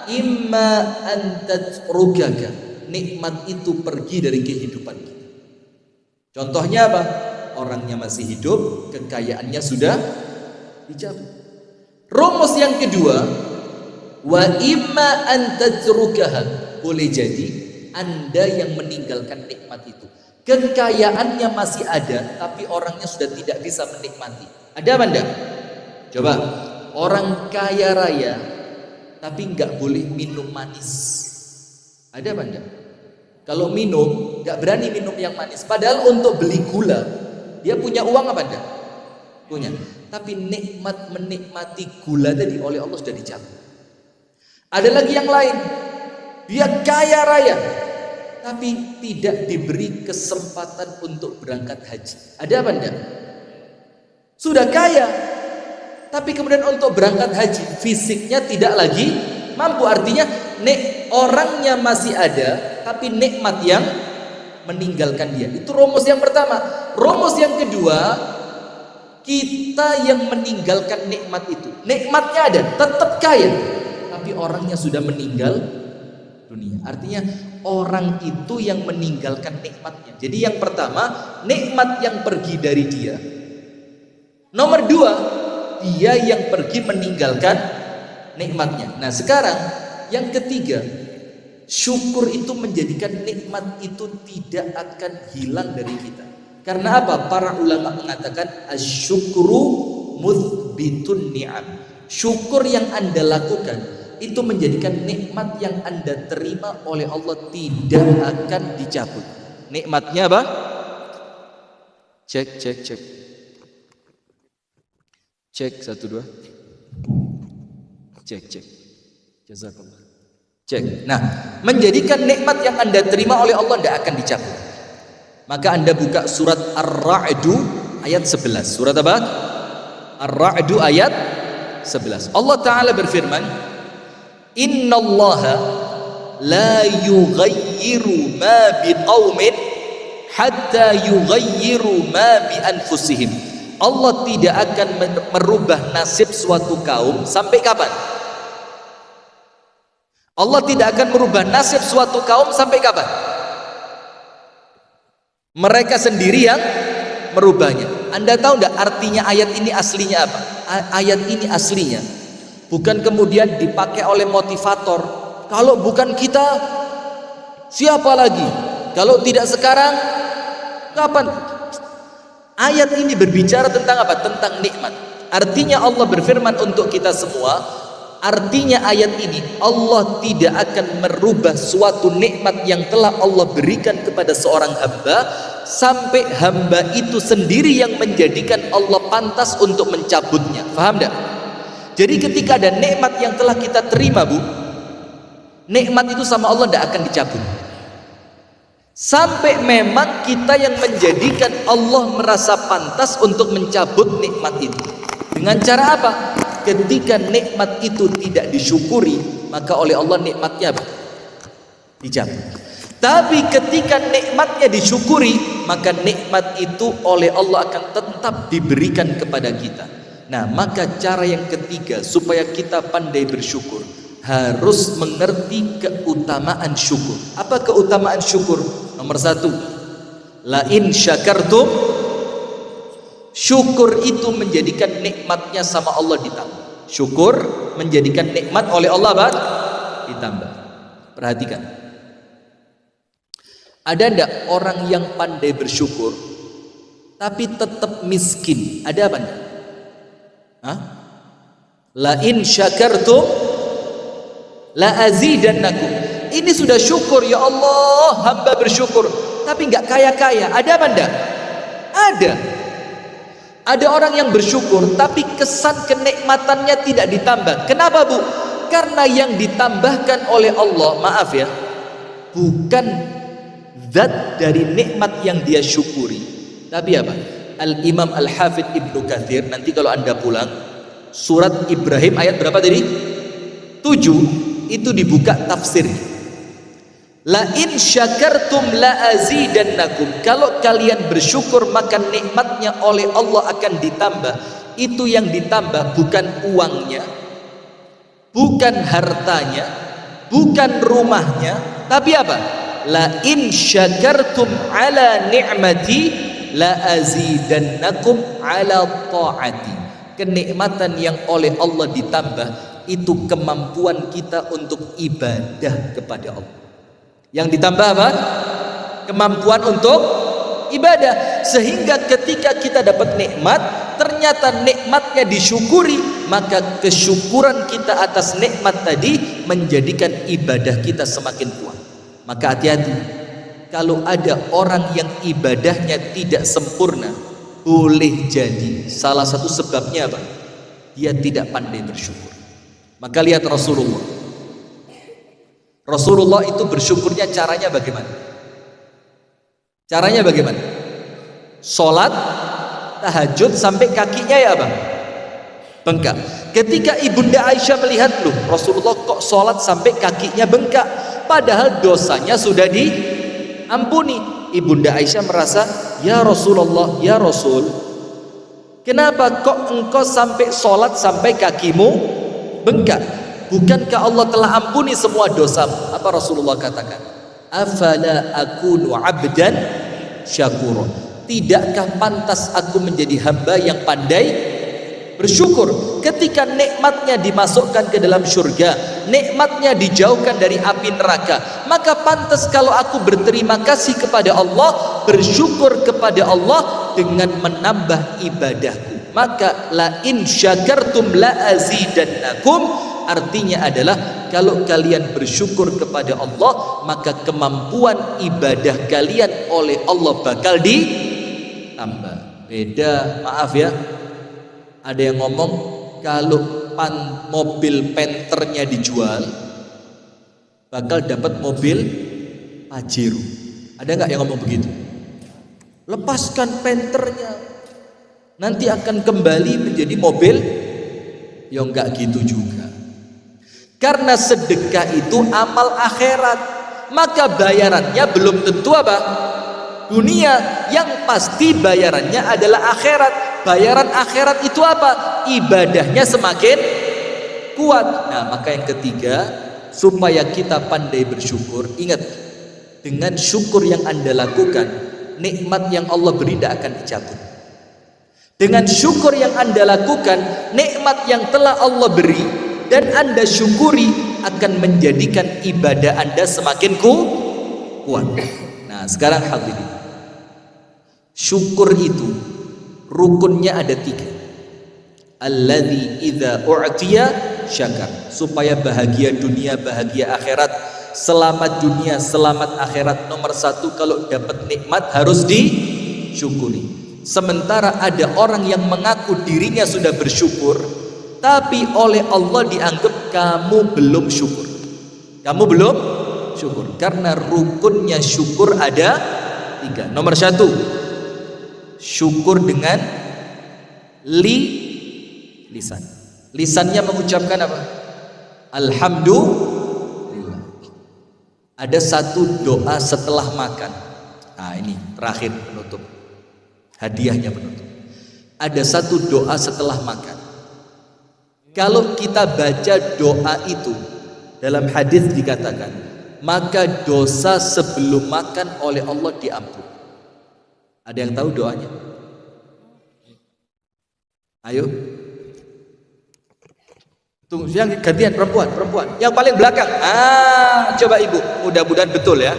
imma an tatrukaka nikmat itu pergi dari kehidupan kita. Contohnya apa? Orangnya masih hidup, kekayaannya sudah dicabut. Rumus yang kedua, wa imma an tatrukaha, boleh jadi Anda yang meninggalkan nikmat itu. Kekayaannya masih ada, tapi orangnya sudah tidak bisa menikmati. Ada apa enggak? Coba, orang kaya raya tapi nggak boleh minum manis. Ada apa enggak? Kalau minum, nggak berani minum yang manis. Padahal untuk beli gula, dia punya uang apa enggak? Punya. Tapi nikmat menikmati gula tadi oleh Allah sudah dicabut. Ada lagi yang lain, dia kaya raya, tapi tidak diberi kesempatan untuk berangkat haji. Ada apa enggak? Sudah kaya, tapi kemudian untuk berangkat haji fisiknya tidak lagi mampu. Artinya orangnya masih ada, tapi nikmat yang meninggalkan dia. Itu rumus yang pertama. Rumus yang kedua, kita yang meninggalkan nikmat itu. Nikmatnya ada, tetap kaya, tapi orangnya sudah meninggal dunia. Artinya orang itu yang meninggalkan nikmatnya. Jadi yang pertama, nikmat yang pergi dari dia. Nomor dua, dia yang pergi meninggalkan nikmatnya. Nah sekarang yang ketiga, syukur itu menjadikan nikmat itu tidak akan hilang dari kita. Karena apa? Para ulama mengatakan asyukru muthbitun ni'am. Syukur yang Anda lakukan itu menjadikan nikmat yang Anda terima oleh Allah tidak akan dicabut. Nikmatnya apa? Cek. Cek 1 2. Cek. Jazakallah. Cek. Nah, menjadikan nikmat yang Anda terima oleh Allah tidak akan dicabut. Maka Anda buka surat Ar-Ra'du ayat 11. Surat apa? Ar-Ra'du ayat 11. Allah Ta'ala berfirman, Innallaha la yughayyiru ma biqaumin hatta yughayyiru ma bi anfusihim. Allah tidak akan merubah nasib suatu kaum sampai kapan? Allah tidak akan merubah nasib suatu kaum sampai kapan? Mereka sendiri yang merubahnya. Anda tahu enggak artinya ayat ini aslinya apa? Ayat ini aslinya bukan kemudian dipakai oleh motivator. Kalau bukan kita, siapa lagi? Kalau tidak sekarang, kapan? Ayat ini berbicara tentang apa? Tentang nikmat. Artinya Allah berfirman untuk kita semua. Artinya ayat ini, Allah tidak akan merubah suatu nikmat yang telah Allah berikan kepada seorang hamba sampai hamba itu sendiri yang menjadikan Allah pantas untuk mencabutnya. Paham tidak? Jadi ketika ada nikmat yang telah kita terima, Bu, nikmat itu sama Allah tidak akan dicabut sampai memang kita yang menjadikan Allah merasa pantas untuk mencabut nikmat itu. Dengan cara apa? Ketika nikmat itu tidak disyukuri, maka oleh Allah nikmatnya apa? Dicabut. Tapi ketika nikmatnya disyukuri, maka nikmat itu oleh Allah akan tetap diberikan kepada kita. Nah, maka cara yang ketiga supaya kita pandai bersyukur, harus mengerti keutamaan syukur. Apa keutamaan syukur? Nomor 1, la in syakartum, syukur itu menjadikan nikmatnya sama Allah ditambah. Syukur menjadikan nikmat oleh Allah ditambah. Perhatikan, ada enggak orang yang pandai bersyukur tapi tetap miskin? Ada apa enggak? La in syakartum la azidannakum. Ini sudah syukur, ya Allah, hamba bersyukur, tapi nggak kaya-kaya. Ada apa enggak? Ada. Ada orang yang bersyukur tapi kesan kenikmatannya tidak ditambah. Kenapa, Bu? Karena yang ditambahkan oleh Allah, maaf ya, bukan zat dari nikmat yang dia syukuri, tapi apa? Al-Imam Al-Hafidh Ibnu Katsir, nanti kalau Anda pulang, surat Ibrahim ayat berapa tadi? 7, itu dibuka tafsirnya. La in syakartum la azidannakum. Kalau kalian bersyukur maka nikmatnya oleh Allah akan ditambah. Itu yang ditambah bukan uangnya, bukan hartanya, bukan rumahnya, tapi apa? la in syakartum ala ni'mati la azidannakum ala ta'ati. Kenikmatan yang oleh Allah ditambah itu kemampuan kita untuk ibadah kepada Allah. Yang ditambah apa? Kemampuan untuk ibadah. Sehingga ketika kita dapat nikmat, ternyata nikmatnya disyukuri, maka kesyukuran kita atas nikmat tadi menjadikan ibadah kita semakin kuat. Maka hati-hati, kalau ada orang yang ibadahnya tidak sempurna, boleh jadi salah satu sebabnya apa? Dia tidak pandai bersyukur. Maka lihat Rasulullah itu bersyukurnya caranya bagaimana? Caranya bagaimana? Sholat tahajud sampai kakinya ya bang bengkak. Ketika ibunda Aisyah melihat, loh Rasulullah kok sholat sampai kakinya bengkak, padahal dosanya sudah diampuni. Ibunda Aisyah merasa, ya Rasulullah, ya Rasul, kenapa kok engkau sampai sholat sampai kakimu bengkak? Bukankah Allah telah ampuni semua dosamu? Apa Rasulullah katakan? Afala akunu abdan syakur. Tidakkah pantas aku menjadi hamba yang pandai bersyukur? Ketika nikmatnya dimasukkan ke dalam surga, nikmatnya dijauhkan dari api neraka, maka pantas kalau aku berterima kasih kepada Allah, bersyukur kepada Allah dengan menambah ibadahku. Maka la in syakartum la azidannakum, artinya adalah kalau kalian bersyukur kepada Allah, maka kemampuan ibadah kalian oleh Allah bakal ditambah. Beda, maaf ya, ada yang ngomong kalau mobil Panthernya dijual bakal dapat mobil Pajero. Ada nggak yang ngomong begitu? Lepaskan Panthernya, nanti akan kembali menjadi mobil. Ya enggak gitu juga. Karena sedekah itu amal akhirat, maka bayarannya belum tentu apa? Dunia. Yang pasti bayarannya adalah akhirat. Bayaran akhirat itu apa? Ibadahnya semakin kuat. Nah, maka yang ketiga, supaya kita pandai bersyukur, ingat, dengan syukur yang Anda lakukan, nikmat yang Allah beri tidak akan dicabut. Dengan syukur yang Anda lakukan, nikmat yang telah Allah beri dan Anda syukuri akan menjadikan ibadah Anda semakin kuat. Nah, sekarang hadirin, syukur itu rukunnya ada 3. Alladzi idza u'tiya syakar. Supaya bahagia dunia, bahagia akhirat, selamat dunia, selamat akhirat, nomor 1 kalau dapat nikmat harus disyukuri. Sementara ada orang yang mengaku dirinya sudah bersyukur, tapi oleh Allah dianggap kamu belum syukur. Kamu belum syukur. Karena rukunnya syukur ada 3. Nomor 1, syukur dengan lisan. Lisannya mengucapkan apa? Alhamdulillah. Ada satu doa setelah makan. Nah, ini terakhir penutup. Hadiahnya penutup. Ada satu doa setelah makan. Kalau kita baca doa itu, dalam hadis dikatakan, maka dosa sebelum makan oleh Allah diampuni. Ada yang tahu doanya? Ayo. Tunggu, yang gantian perempuan. Yang paling belakang. Coba ibu, mudah-mudahan betul ya.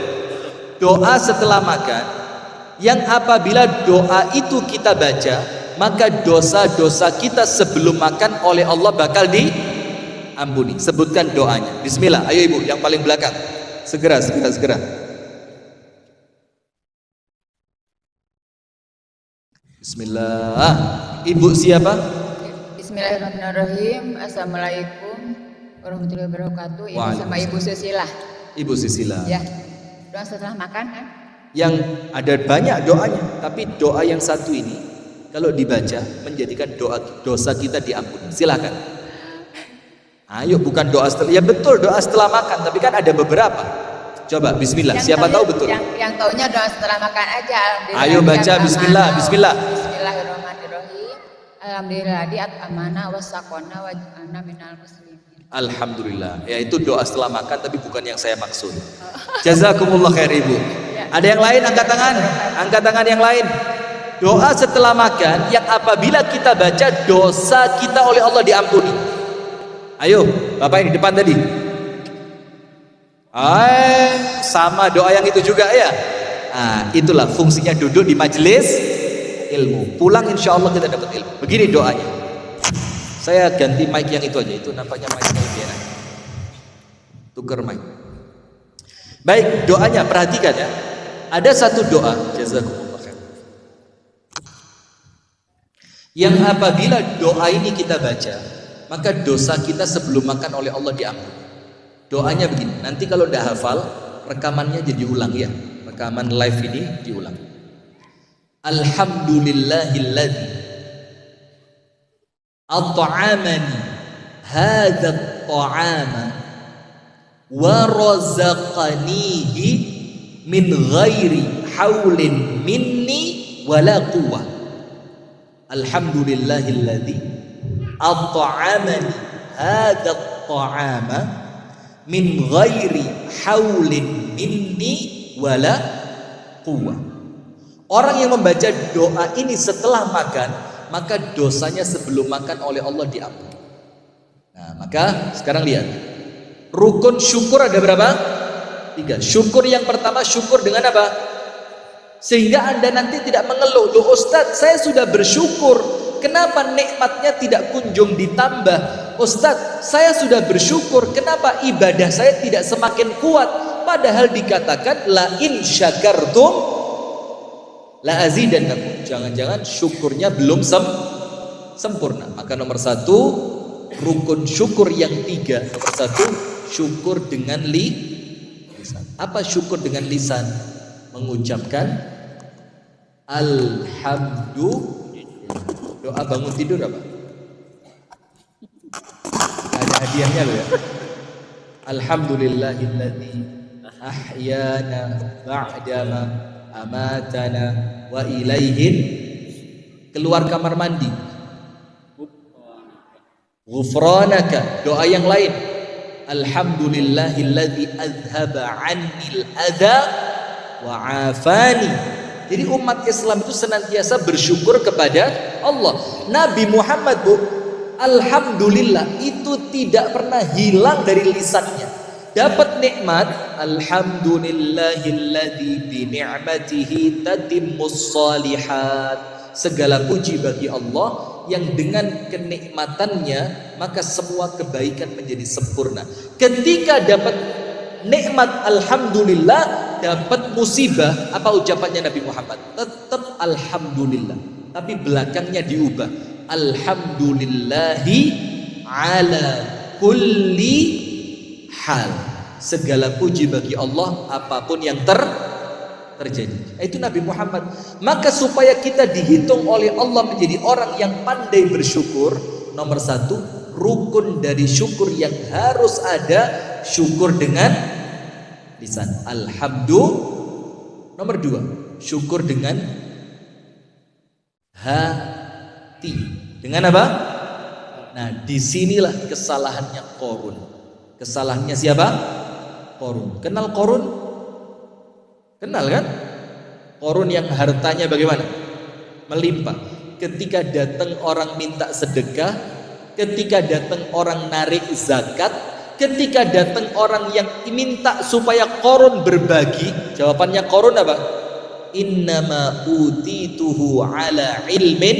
Doa setelah makan, yang apabila doa itu kita baca, maka dosa-dosa kita sebelum makan oleh Allah bakal diampuni. Sebutkan doanya. Bismillah. Ayo ibu, yang paling belakang. Segera. Bismillah. Ibu siapa? Bismillahirrahmanirrahim. Assalamualaikum warahmatullahi wabarakatuh. Ini sama Ibu Susila. Ibu Susila. Ya. Doa setelah makan kan? Yang ada banyak doanya, tapi doa yang satu ini kalau dibaca menjadikan dosa kita diampuni. Silakan. Ayo, bukan doa setelah, ya betul doa setelah makan, tapi kan ada beberapa. Coba Bismillah. Siapa tahu betul? Yang taunya doa setelah makan aja. Ayo baca Bismillah. Bismillahirrahmanirrahim. Alhamdulillah di at'amana wa saqona wa ja'alna minal muslimin. Alhamdulillah. Ya itu doa setelah makan tapi bukan yang saya maksud. Jazakumullah khair Ibu. Ada yang lain angkat tangan? Angkat tangan yang lain. Doa setelah makan yang apabila kita baca dosa kita oleh Allah diampuni. Ayo, Bapak yang di depan tadi. Sama doa yang itu juga ya. Nah, itulah fungsinya duduk di majelis ilmu. Pulang insya Allah kita dapat ilmu. Begini doanya. Saya ganti mic yang itu aja. Itu nampaknya mic-nya lebih enak. Tuker mic. Baik, doanya perhatikan ya. Ada satu doa, jazakumullah khair, yang apabila doa ini kita baca, maka dosa kita sebelum makan oleh Allah diampuni. Doanya begini. Nanti kalau tidak hafal, rekamannya jadi ulang ya. Rekaman live ini diulang. Alhamdulillahilladzi at'amani hadza at-ta'ama wa razaqanihi min ghairi haulin minni wala quwwah. Alhamdulillahilladzi at'amani hadza at-ta'ama min ghairi haulin minni wala quwwah. Orang yang membaca doa ini setelah makan, maka dosanya sebelum makan oleh Allah diampuni. Nah, maka sekarang lihat. Rukun syukur ada berapa? 3. Syukur yang pertama, syukur dengan apa? Sehingga Anda nanti tidak mengeluh, loh Ustadz saya sudah bersyukur, kenapa nikmatnya tidak kunjung ditambah? Ustadz saya sudah bersyukur, kenapa ibadah saya tidak semakin kuat? Padahal dikatakan la in syakartum la azidannakum. Jangan-jangan syukurnya belum sempurna. Maka nomor 1, rukun syukur yang 3. Nomor 1, syukur dengan lisan. Apa syukur dengan lisan? Mengucapkan alhamdulillah. Doa bangun tidur apa? Ada hadiahnya loh ya. Alhamdulillahilladzi ahyana ba'dama amatana wa ilaihin. Keluar kamar mandi, ghufranaka. Doa yang lain, alhamdulillahilladzi azhaba 'annil adza wa 'afani. Jadi umat Islam itu senantiasa bersyukur kepada Allah. Nabi Muhammad alhamdulillah itu tidak pernah hilang dari lisannya. Dapat nikmat, alhamdulillahilladzi bi ni'matihi tatimmus shalihat. Segala puji bagi Allah yang dengan kenikmatannya maka semua kebaikan menjadi sempurna. Ketika dapat nikmat alhamdulillah, dapat musibah, apa ucapannya Nabi Muhammad? Tetap alhamdulillah, tapi belakangnya diubah, alhamdulillahi ala kulli hal. Segala puji bagi Allah apapun yang terjadi. Itu Nabi Muhammad. Maka supaya kita dihitung oleh Allah menjadi orang yang pandai bersyukur, nomor 1, rukun dari syukur yang harus ada, syukur dengan lisan. Alhamdulillah. Nomor 2, syukur dengan hati. Dengan apa? Nah, disinilah kesalahannya Qarun. Kesalahannya siapa? Qarun. Kenal Qarun? Kenal kan? Qarun yang hartanya bagaimana? Melimpah. Ketika datang orang minta sedekah, ketika datang orang narik zakat, ketika datang orang yang minta supaya Qarun berbagi, jawabannya Qarun apa? Innama utituhu ala ilmin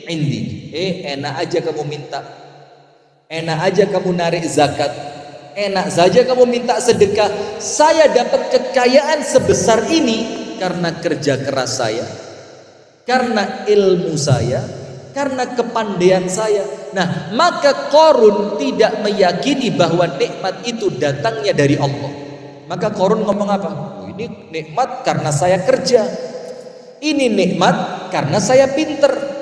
indi. Enak aja kamu minta, enak aja kamu narik zakat, enak saja kamu minta sedekah. Saya dapat kekayaan sebesar ini karena kerja keras saya, karena ilmu saya, karena kepandaian saya. Nah, maka Qarun tidak meyakini bahwa nikmat itu datangnya dari Allah. Maka Qarun ngomong apa? Oh, ini nikmat karena saya kerja, ini nikmat karena saya pinter,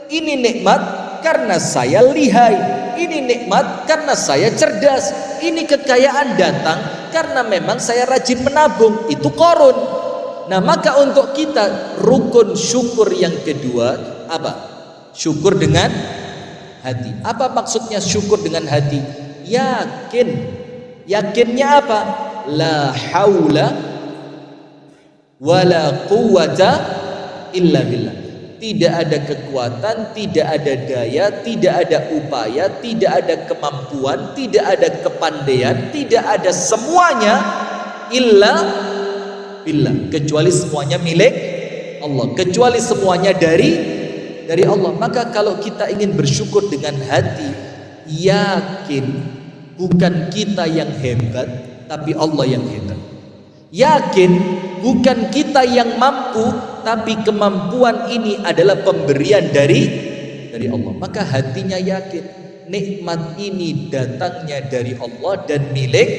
ini nikmat karena saya lihai, ini nikmat karena saya cerdas, ini kekayaan datang karena memang saya rajin menabung. Itu Qarun. Nah, maka untuk kita rukun syukur yang kedua apa? Syukur dengan hati. Apa maksudnya syukur dengan hati? yakin. Yakinnya apa? La haula wala quwwata illa billah. Tidak ada kekuatan, tidak ada daya, tidak ada upaya, tidak ada kemampuan, tidak ada kepandaian, tidak ada semuanya illa billah, kecuali semuanya milik Allah, kecuali semuanya dari Allah. Maka kalau kita ingin bersyukur dengan hati yakin, bukan kita yang hebat, tapi Allah yang hebat. Yakin, bukan kita yang mampu, tapi kemampuan ini adalah pemberian dari Allah. Maka hatinya yakin, nikmat ini datangnya dari Allah dan milik,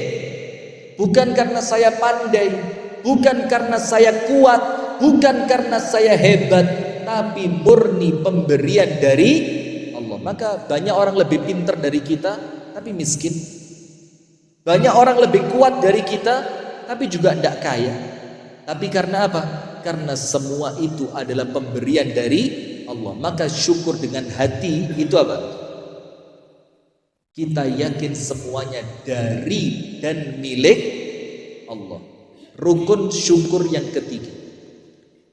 bukan karena saya pandai, bukan karena saya kuat, bukan karena saya hebat, tapi murni pemberian dari Allah. Maka banyak orang lebih pintar dari kita tapi miskin. Banyak orang lebih kuat dari kita tapi juga tidak kaya. Tapi karena apa? Karena semua itu adalah pemberian dari Allah. Maka syukur dengan hati itu apa? Kita yakin semuanya dari dan milik Allah. Rukun syukur yang ketiga,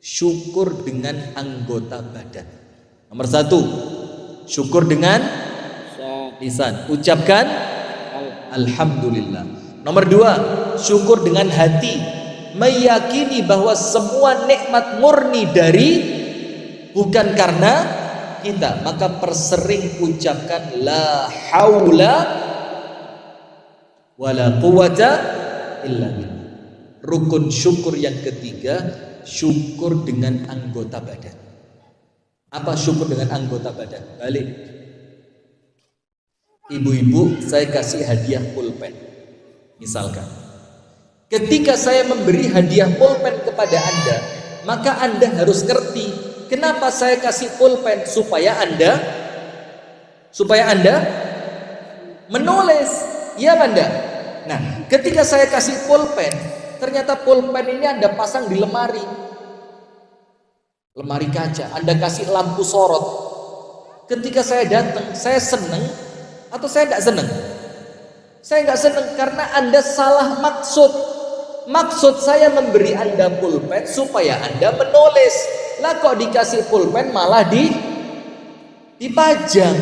syukur dengan anggota badan. Nomor 1, syukur dengan lisan. Ucapkan alhamdulillah. Nomor 2, syukur dengan hati, meyakini bahwa semua nikmat murni dari, bukan karena kita. Maka persering ucapkan la haula wala quwwata illa billah. Rukun syukur yang ketiga, syukur dengan anggota badan. Apa syukur dengan anggota badan? Balik. Ibu-ibu, saya kasih hadiah pulpen. Misalkan, ketika saya memberi hadiah pulpen kepada Anda, maka Anda harus ngerti kenapa saya kasih pulpen, supaya Anda menulis, ya Anda. Nah, ketika saya kasih pulpen, ternyata pulpen ini Anda pasang di lemari kaca, Anda kasih lampu sorot. Ketika saya datang, saya senang atau saya tidak senang? Saya nggak senang karena Anda salah maksud. Maksud saya memberi Anda pulpen supaya Anda menulis. Lah kok dikasih pulpen malah dipajang.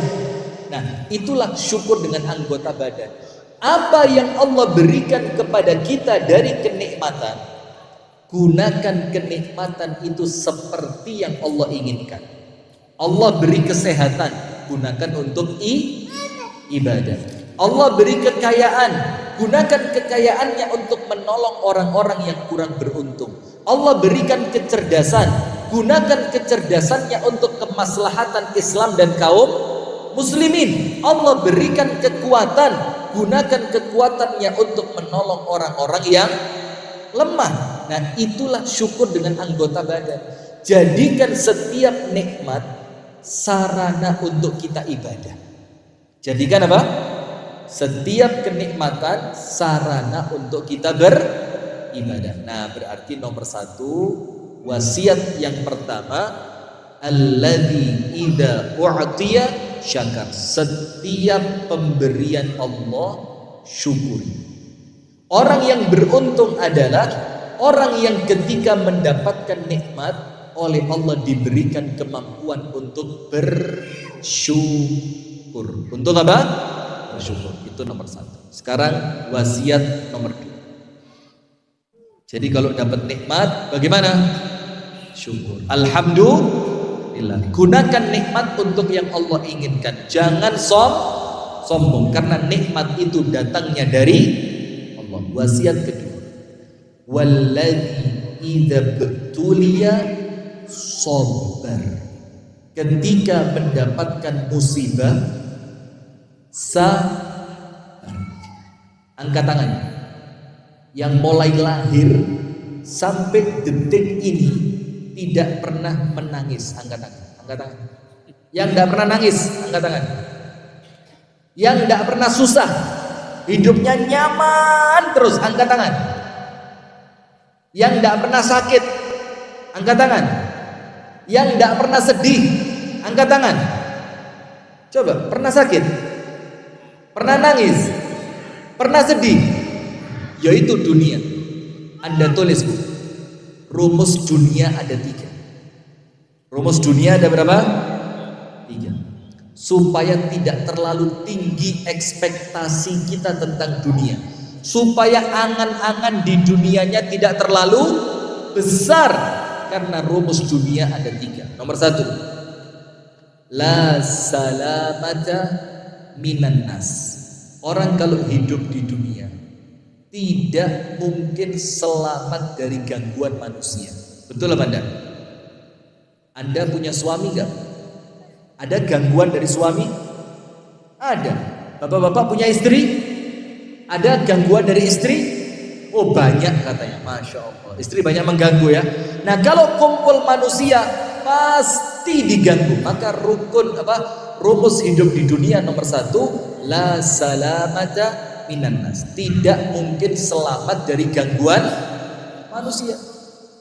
Nah, itulah syukur dengan anggota badan. Apa yang Allah berikan kepada kita dari kenikmatan, gunakan kenikmatan itu seperti yang Allah inginkan. Allah beri kesehatan, gunakan untuk ibadah. Allah beri kekayaan, gunakan kekayaannya untuk menolong orang-orang yang kurang beruntung. Allah berikan kecerdasan, gunakan kecerdasannya untuk kemaslahatan Islam dan kaum muslimin. Allah berikan kekuatan, gunakan kekuatannya untuk menolong orang-orang yang lemah. Nah, itulah syukur dengan anggota badan. Jadikan setiap nikmat sarana untuk kita ibadah. Jadikan apa? Setiap kenikmatan sarana untuk kita beribadah. Nah, berarti nomor 1, wasiat yang pertama, alladzi idza u'tiya syakar. Setiap pemberian Allah syukuri. Orang yang beruntung adalah orang yang ketika mendapatkan nikmat oleh Allah diberikan kemampuan untuk bersyukur. Untuk apa? Bersyukur. Itu nomor 1. Sekarang wasiat nomor 2. Jadi kalau dapat nikmat bagaimana? Syukur. Alhamdulillah. Gunakan nikmat untuk yang Allah inginkan. Jangan sombong karena nikmat itu datangnya dari Allah. Wasiat kedua, walladzi idza btuliya sabar. Ketika mendapatkan musibah, angkat tangan. Yang mulai lahir sampai detik ini tidak pernah menangis, angkat tangan. Angkat tangan. Yang tidak pernah nangis, angkat tangan. Yang tidak pernah susah, hidupnya nyaman terus, angkat tangan. Yang tidak pernah sakit, angkat tangan. Yang tidak pernah sedih, angkat tangan. Coba, pernah sakit? Pernah nangis? Pernah sedih? Yaitu dunia. Anda tulis, Bu. Rumus dunia ada 3. Rumus dunia ada berapa? 3. Supaya tidak terlalu tinggi ekspektasi kita tentang dunia, supaya angan-angan di dunianya tidak terlalu besar, karena rumus dunia ada 3. Nomor 1, la salamata minan nas. Orang kalau hidup di dunia tidak mungkin selamat dari gangguan manusia. Betul apa enggak? Anda punya suami enggak? Ada gangguan dari suami? Ada. Bapak-bapak punya istri? Ada gangguan dari istri? Oh banyak katanya, Masya Allah. Istri banyak mengganggu ya. Nah kalau kumpul manusia pasti diganggu. Maka rumus hidup di dunia nomor 1, la salamata minan nas. Tidak mungkin selamat dari gangguan manusia.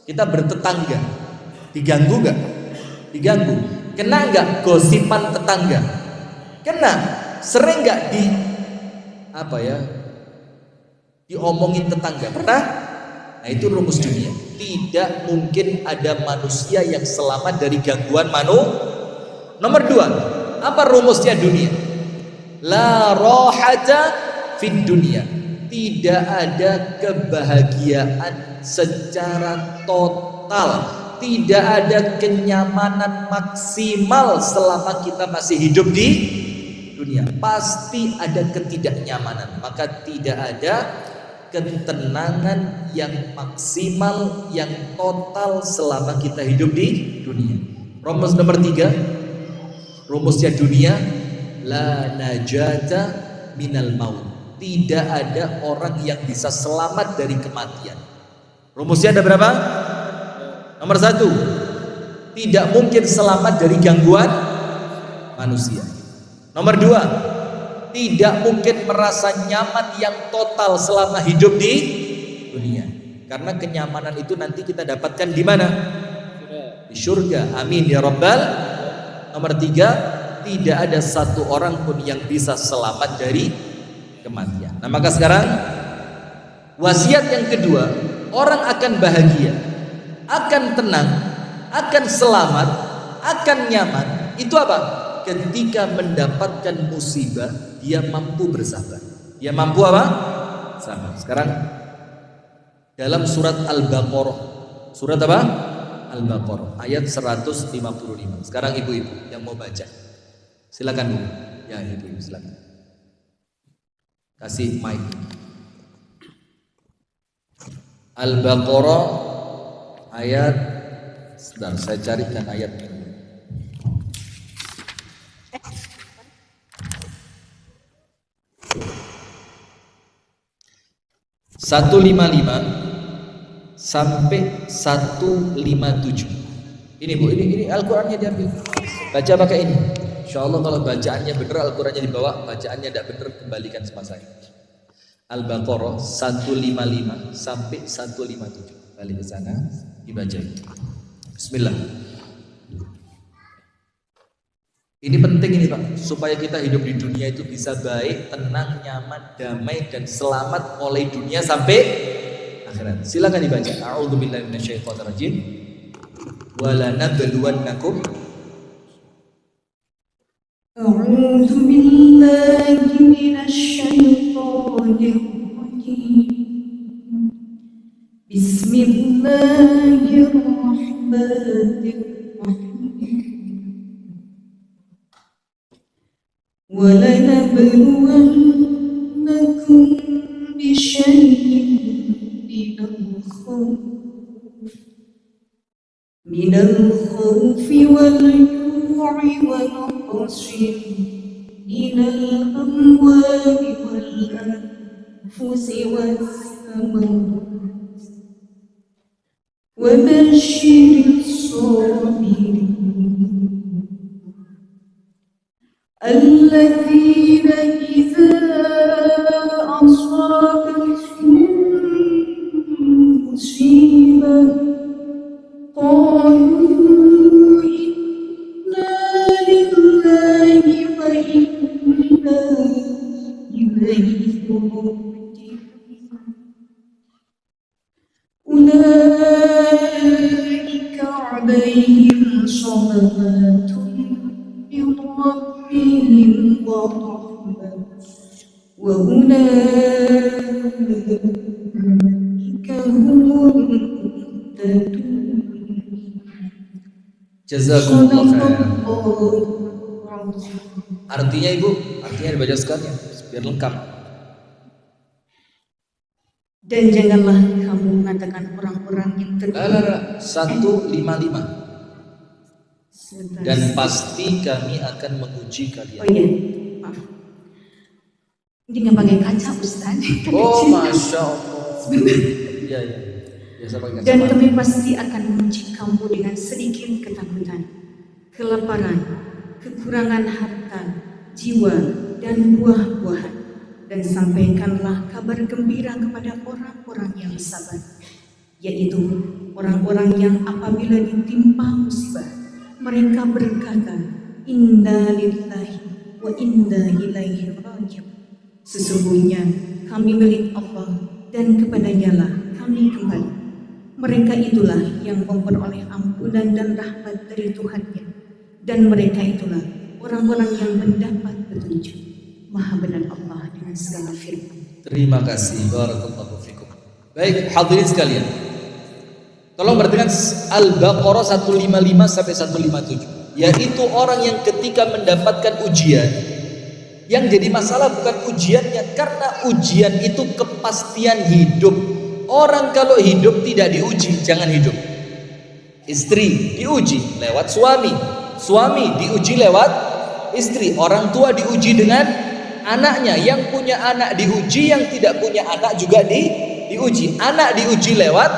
Kita bertetangga, diganggu gak? Diganggu. Kena gak gosipan tetangga? Kena. Sering gak diomongin tetangga? Pernah? Nah itu rumus dunia. Tidak mungkin ada manusia yang selamat dari gangguan Nomor 2, apa rumusnya dunia? La rohata fid dunia. Tidak ada kebahagiaan secara total, tidak ada kenyamanan maksimal selama kita masih hidup di dunia. Pasti ada ketidaknyamanan. Maka tidak ada ketenangan yang maksimal, yang total selama kita hidup di dunia. Rumus nomor 3, rumusnya dunia, la najata minal maut. Tidak ada orang yang bisa selamat dari kematian. Rumusnya ada berapa? Nomor 1, tidak mungkin selamat dari gangguan manusia. Nomor 2, tidak mungkin merasa nyaman yang total selama hidup di dunia. Karena kenyamanan itu nanti kita dapatkan di mana? Di surga. Amin ya rabbal. Nomor 3, tidak ada satu orang pun yang bisa selamat dari kematian. Nah maka sekarang wasiat yang kedua, orang akan bahagia, akan tenang, akan selamat, akan nyaman. Itu apa? Ketika mendapatkan musibah, dia mampu bersabar. Dia mampu apa? Sabar. Sekarang dalam surat Al-Baqarah. Surat apa? Al-Baqarah ayat 155. Sekarang ibu-ibu yang mau baca, silakan Bu. Ya ibu-ibu silakan. Kasih mic. Al-Baqarah ayat, sebentar saya carikan ayatnya. Satu 155 sampai 157. Ini Bu, ini Al-Qur'annya diambil. Baca pakai ini. Insyaallah kalau bacaannya benar, Al-Qur'annya dibawa, bacaannya tidak benar kembalikan sama saya. Al-Baqarah 155 sampai 157. Balik ke sana, dibaca. Bismillah. Ini penting ini Pak, supaya kita hidup di dunia itu bisa baik, tenang, nyaman, damai dan selamat mulai dunia sampai akhirat. Silakan dibaca. A'udzubillahi minasyaitonirrajim. Wala nabluwannakum. أعوذ بالله من الشيطان الرجيم بسم الله الرحمن الرحيم ولنبلونكم بشيء من الخوف والجوع ونقص من الأموال والأنفس والثمرات وبشر الصابرين الذين إذا أصابتهم مصيبة قالوا إنا لله وإنا إليه راجعون عليهم صلوات من ربهم ورحمة وأولئك هم المهتدون. Jazakumullah صدق khair. الله العظيم. Artinya Ibu, artinya dibaca sekalian biar lengkap. Dan janganlah kamu mengatakan orang-orang yang Lah, 155. Sebentar. Dan pasti kami akan menguji Oh kalian. iya, maaf. Ini nggak pakai kaca Ustaz. Oh, masya Allah. Iya, iya. Biasa pakai Dan kacamata. kami pasti akan menguji kamu dengan sedikit ketakutan, kelaparan, kekurangan harta, jiwa, dan buah-buahan. Dan sampaikanlah kabar gembira kepada orang-orang yang sabar, yaitu orang-orang yang apabila ditimpa musibah, mereka berkata, Inna lillahi wa inna ilaihi raji'un. Sesungguhnya kami milik Allah dan kepadanya lah kami kembali. Mereka itulah yang memperoleh ampunan dan rahmat dari Tuhannya, dan mereka itulah orang-orang yang mendapat petunjuk. Maha benar Allah dengan segala firman. Terima kasih. Barakallahu fikum. Baik, hadirin sekalian. Tolong perhatikan Al-Baqarah 155 sampai 157. Yaitu orang yang ketika mendapatkan ujian, yang jadi masalah bukan ujiannya, karena ujian itu kepastian hidup. Orang kalau hidup tidak diuji, jangan hidup. Istri diuji lewat suami, suami diuji lewat istri, orang tua diuji dengan anaknya, yang punya anak diuji, yang tidak punya anak juga diuji. Anak diuji lewat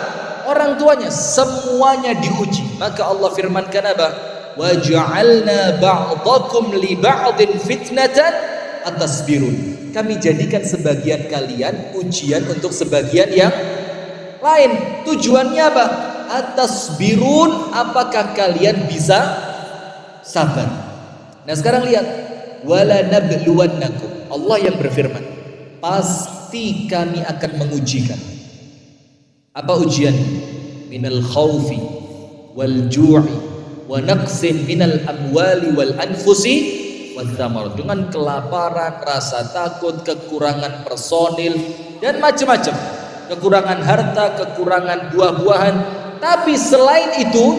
orang tuanya, semuanya diuji. Maka Allah firmankan apa? Wa ja'alna ba'dakum li ba'din fitnatan atasbirun. Kami jadikan sebagian kalian ujian untuk sebagian yang lain. Tujuannya apa? Atasbirun, apakah kalian bisa sabar? Nah sekarang lihat, wala nabluwannakum. Allah yang berfirman, pasti kami akan mengujikan. Apa ujian? Minal khawfi wal ju'i wa naqsin minal amwali wal anfusi wal thamarat. Dengan kelaparan, rasa takut, kekurangan personil dan macam-macam. Kekurangan harta, kekurangan buah-buahan. Tapi selain itu,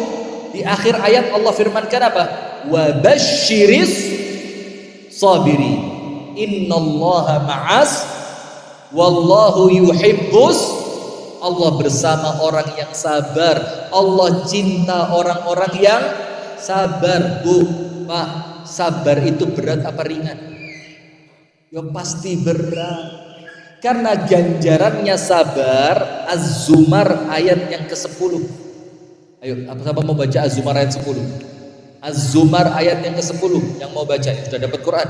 di akhir ayat Allah firmankan apa? Wa basyiris sabirin. Innallaha ma'as wallahu yuhibbus. Allah bersama orang yang sabar. Allah cinta orang-orang yang sabar. Bu, Pak, sabar itu berat apa ringan? Ya pasti berat. Karena ganjarannya sabar. Az-Zumar ayat yang ke-10. Ayo, apa mau baca Az-Zumar ayat 10? Az-Zumar ayat yang ke-10 yang mau baca, sudah dapat Quran.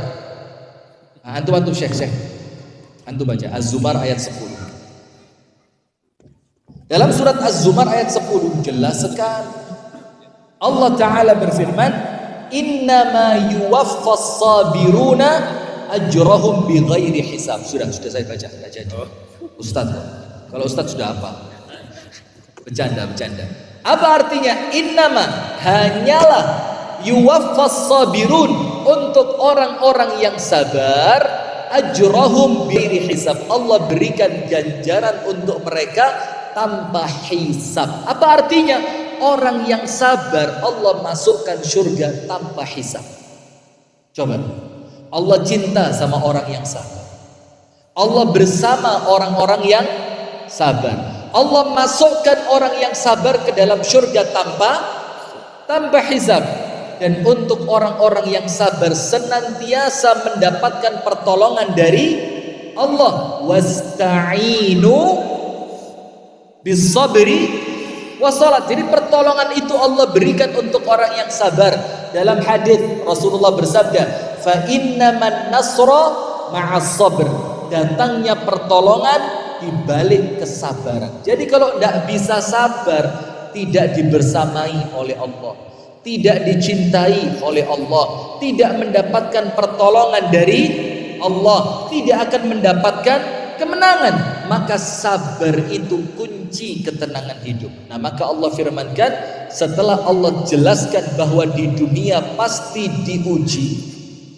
Nah, antum Syekh. Antum baca Az-Zumar ayat 10. Dalam surat Az-Zumar ayat 10 jelas sekali. Allah Ta'ala berfirman, Innama yuwaffas sabiruna ajrahum bighairi hisab. Sudah saya baca. Ustaz, kalau Ustaz sudah apa? Bercanda. Apa artinya? Innama, hanyalah yuwaffas sabirun, untuk orang-orang yang sabar, ajrahum bighairi hisab. Allah berikan ganjaran untuk mereka tanpa hisab. Apa artinya? Orang yang sabar Allah masukkan surga tanpa hisab. Coba, Allah cinta sama orang yang sabar. Allah bersama orang-orang yang sabar. Allah masukkan orang yang sabar ke dalam surga tanpa hisab. Dan untuk orang-orang yang sabar senantiasa mendapatkan pertolongan dari Allah. Wasta'inu bisabri wassalat. Jadi pertolongan itu Allah berikan untuk orang yang sabar. Dalam hadis Rasulullah bersabda, fa innaman nasra ma'as sabr. Datangnya pertolongan di balik kesabaran. Jadi kalau tidak bisa sabar, tidak dibersamai oleh Allah, tidak dicintai oleh Allah, tidak mendapatkan pertolongan dari Allah, tidak akan mendapatkan kemenangan. maka sabar itu kunci ketenangan hidup. Nah, maka Allah firmankan setelah Allah jelaskan bahwa di dunia pasti diuji,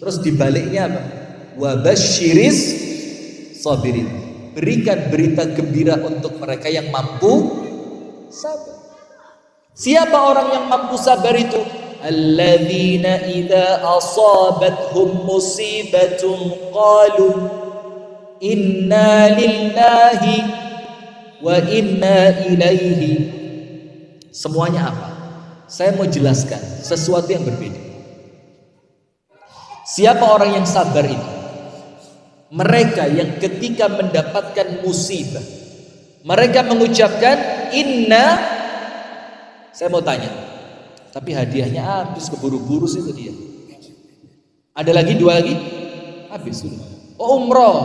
terus dibaliknya apa? Wa basyiris sabirin. Berikan berita gembira untuk mereka yang mampu sabar. Siapa orang yang mampu sabar itu? Alladzina idza asabathum musibatun qalu inna lillahi wa inna ilaihi. Semuanya apa? Saya mau jelaskan sesuatu yang berbeda. Siapa orang yang sabar itu? Mereka yang ketika mendapatkan musibah, mereka mengucapkan inna. Saya mau tanya, tapi hadiahnya habis, keburu-buru sih itu dia. Ada lagi, 2 lagi? Habis sudah. Oh, umroh.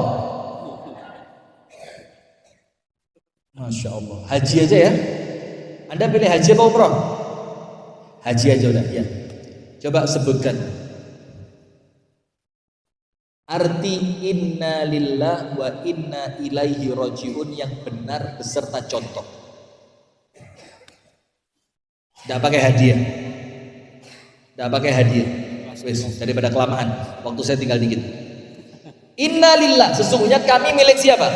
Masya Allah. Haji aja ya. Anda pilih haji apa umroh? Haji aja udah ya. Coba sebutkan arti inna lillah wa inna ilaihi rajiun yang benar beserta contoh. Tidak pakai hadiah. Tidak pakai hadiah. Daripada kelamaan. Waktu saya tinggal dikit. Inna lillah, sesungguhnya kami milik siapa?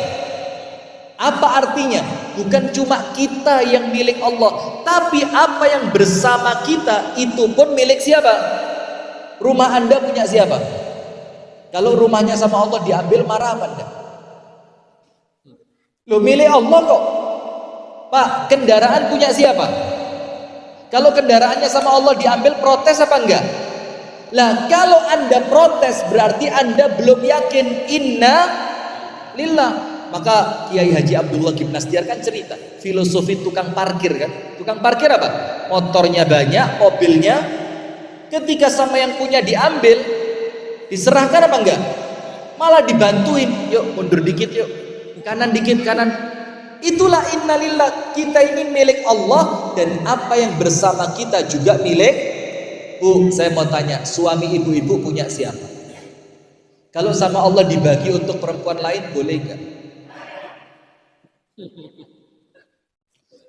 Apa artinya? Bukan cuma kita yang milik Allah, tapi apa yang bersama kita itu pun milik siapa? Rumah Anda punya siapa? Kalau rumahnya sama Allah diambil, marah apa Anda? Loh, milik Allah kok. Pak, kendaraan punya siapa? Kalau kendaraannya sama Allah diambil, protes apa enggak? Lah, kalau Anda protes berarti Anda belum yakin inna lillah. Maka Kiai Haji Abdullah Gimnastiar kan cerita filosofi tukang parkir kan. Tukang parkir apa? Motornya banyak, mobilnya. Ketika sama yang punya diambil, diserahkan apa enggak? Malah dibantuin. Yuk mundur dikit yuk. Kanan dikit, kanan. Itulah innalillah. Kita ini milik Allah dan apa yang bersama kita juga milik. Bu, saya mau tanya, suami ibu-ibu punya siapa? Kalau sama Allah dibagi untuk perempuan lain boleh enggak?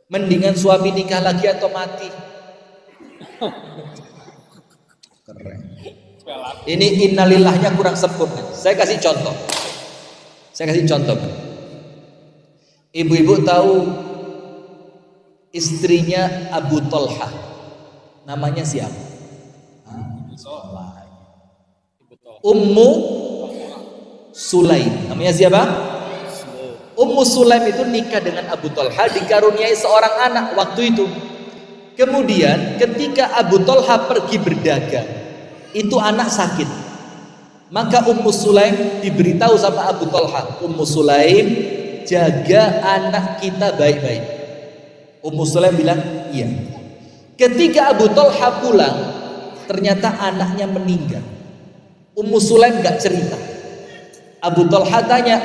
Mendingan suami nikah lagi atau mati? Keren. Ini innalillahnya kurang sempurna. Saya kasih contoh. Ibu-ibu tahu istrinya Abu Talha, namanya siapa? Ummu Sulaim. Namanya siapa? Ummu Sulaim itu nikah dengan Abu Talha, dikaruniai seorang anak waktu itu. Kemudian ketika Abu Talha pergi berdagang, itu anak sakit. Maka Ummu Sulaim diberitahu sama Abu Talha, Ummu Sulaim, jaga anak kita baik-baik. Ummu Sulaim bilang, iya. Ketika Abu Talha pulang, ternyata anaknya meninggal. Ummu Sulaim gak cerita. Abu Talha tanya,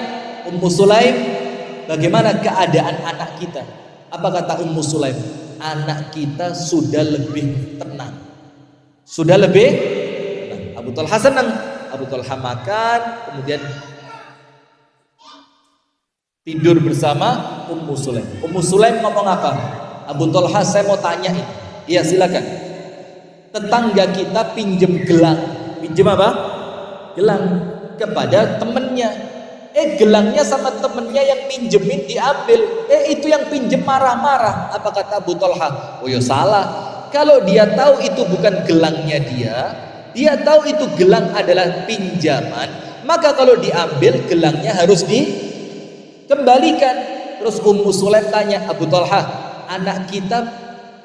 Ummu Sulaim, bagaimana keadaan anak kita? Apa kata Ummu Sulaim? Anak kita sudah lebih tenang. Sudah lebih tenang. Abu Talha senang. Abu Talha makan, kemudian tidur bersama Ummu Sulaim. Ummu Sulaim ngomong apa? Abu Talha, saya mau tanya ini. Iya, silakan. Tetangga kita pinjem gelang. Pinjem apa? Gelang kepada temennya. Gelangnya sama temennya yang pinjemin diambil. Itu yang pinjem marah-marah. Apa kata Abu Talha? Oh ya salah. Kalau dia tahu itu bukan gelangnya dia tahu itu gelang adalah pinjaman, maka kalau diambil gelangnya harus dikembalikan. Terus Ummu Sulaim tanya, Abu Talha, anak kita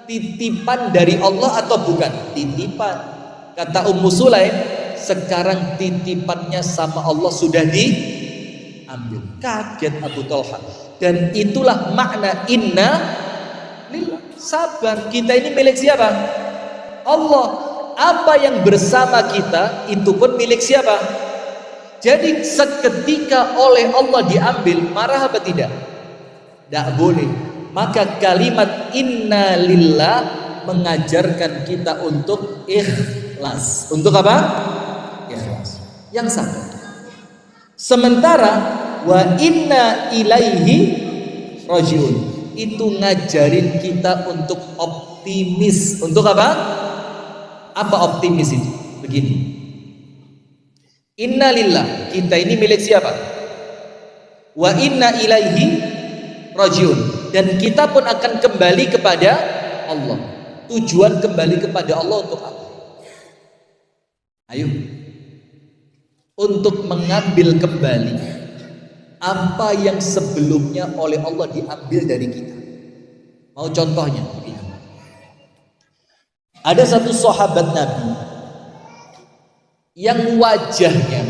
titipan dari Allah atau bukan? Titipan. Kata Ummu Sulaim, sekarang titipannya sama Allah sudah diambil. Kaget Abu Talha. Dan itulah makna inna lillah. Sabar. Kita ini milik siapa? Allah. Apa yang bersama kita itu pun milik siapa? Jadi seketika oleh Allah diambil, marah apa tidak? Tidak boleh. Maka kalimat inna lillah mengajarkan kita untuk ikhlas. Untuk apa? Ikhlas. Yang sabar. Sementara wa inna ilaihi rajiun. Itu ngajarin kita untuk optimis. Untuk apa? Apa optimis itu? Begini. Innalillah, kita ini milik siapa? Wa inna ilaihi rajiun. Dan kita pun akan kembali kepada Allah. Tujuan kembali kepada Allah untuk apa? Ayo. Untuk mengambil kembali apa yang sebelumnya oleh Allah diambil dari kita. Mau contohnya begini. Ada satu sahabat Nabi yang wajahnya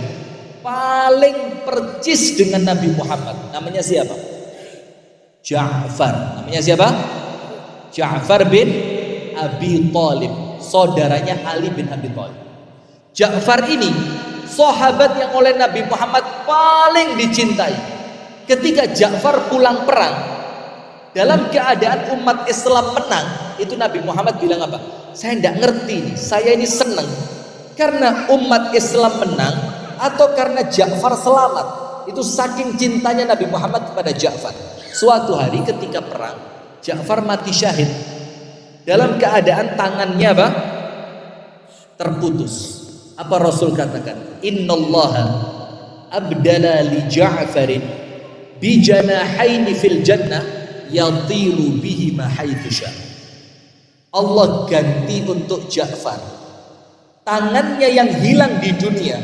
paling percis dengan Nabi Muhammad. Namanya siapa? Ja'far. Namanya siapa? Ja'far bin Abi Thalib, saudaranya Ali bin Abi Thalib. Ja'far ini sahabat yang oleh Nabi Muhammad paling dicintai. Ketika Ja'far pulang perang dalam keadaan umat Islam menang, itu Nabi Muhammad bilang apa? Saya tidak ngerti nih, saya ini senang karena umat Islam menang atau karena Ja'far selamat. Itu saking cintanya Nabi Muhammad kepada Ja'far. Suatu hari ketika perang, Ja'far mati syahid dalam keadaan tangannya apa? Terputus. Apa Rasul katakan? Innallaha abdala li Ja'farin bi janahaini fil jannah yatiru bihi ma haitsu syaa. Allah ganti untuk Ja'far tangannya yang hilang di dunia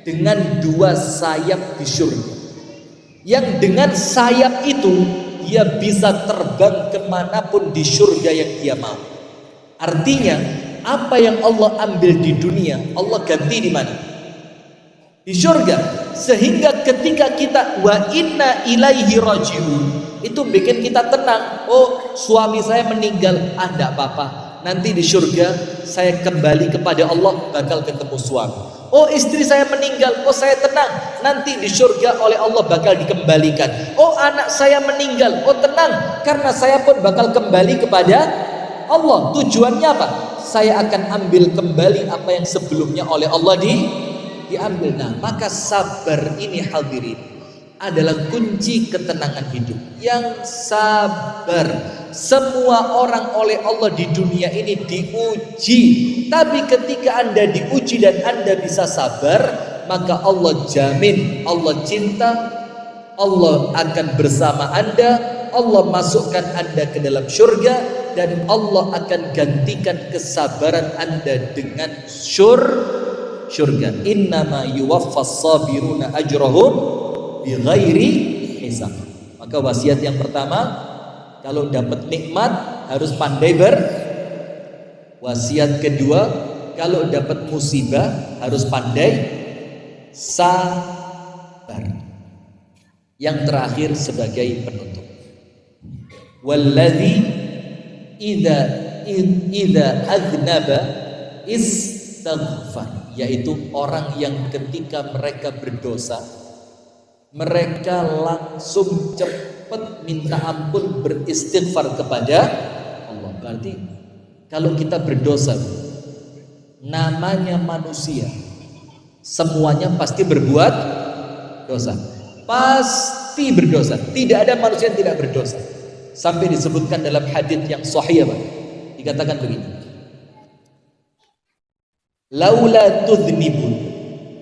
dengan 2 sayap di surga. Yang dengan sayap itu dia bisa terbang kemanapun di surga yang dia mau. Artinya apa yang Allah ambil di dunia, Allah ganti di mana? Di surga. Sehingga ketika kita wa inna ilaihi rajiun, itu bikin kita tenang. Oh, suami saya meninggal, enggak apa-apa. Nanti di surga saya kembali kepada Allah, bakal ketemu suami. Oh, istri saya meninggal, oh saya tenang. Nanti di surga oleh Allah bakal dikembalikan. Oh, anak saya meninggal, oh tenang, karena saya pun bakal kembali kepada Allah. Tujuannya apa? Saya akan ambil kembali apa yang sebelumnya oleh Allah diambil. Nah, maka sabar ini hadirin adalah kunci ketenangan hidup. Yang sabar. Semua orang oleh Allah di dunia ini diuji. Tapi ketika Anda diuji dan Anda bisa sabar, maka Allah jamin, Allah cinta, Allah akan bersama Anda, Allah masukkan Anda ke dalam surga, dan Allah akan gantikan kesabaran Anda dengan surga. Innama yuwaffas sabiruna ajrahum bighairi hisab. Maka wasiat yang pertama, kalau dapat nikmat harus pandai wasiat kedua, kalau dapat musibah harus pandai sabar. Yang terakhir sebagai penutup, walladzi idza aznaba istaghfar, yaitu orang yang ketika mereka berdosa mereka langsung cepat minta ampun, beristighfar kepada Allah. Berarti kalau kita berdosa, namanya manusia, semuanya pasti berbuat dosa, pasti berdosa. Tidak ada manusia yang tidak berdosa. Sampai disebutkan dalam hadis yang sahih, Pak, dikatakan begini, laula tudznibun,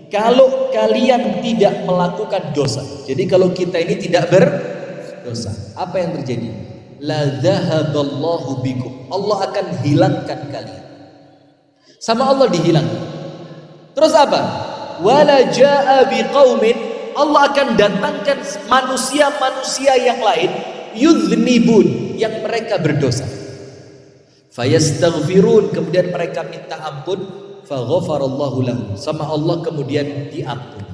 kalau kalian tidak melakukan dosa. Jadi kalau kita ini tidak berdosa, apa yang terjadi? La dzahaballahu bikum, Allah akan hilangkan kalian. Sama Allah dihilangkan. Terus apa? Wala jaa biqaumin, Allah akan datangkan manusia-manusia yang lain, yudznibun, yang mereka berdosa, fayastaghfirun, kemudian mereka minta ampun, faghafarallahu lahum, sama Allah kemudian diampuni.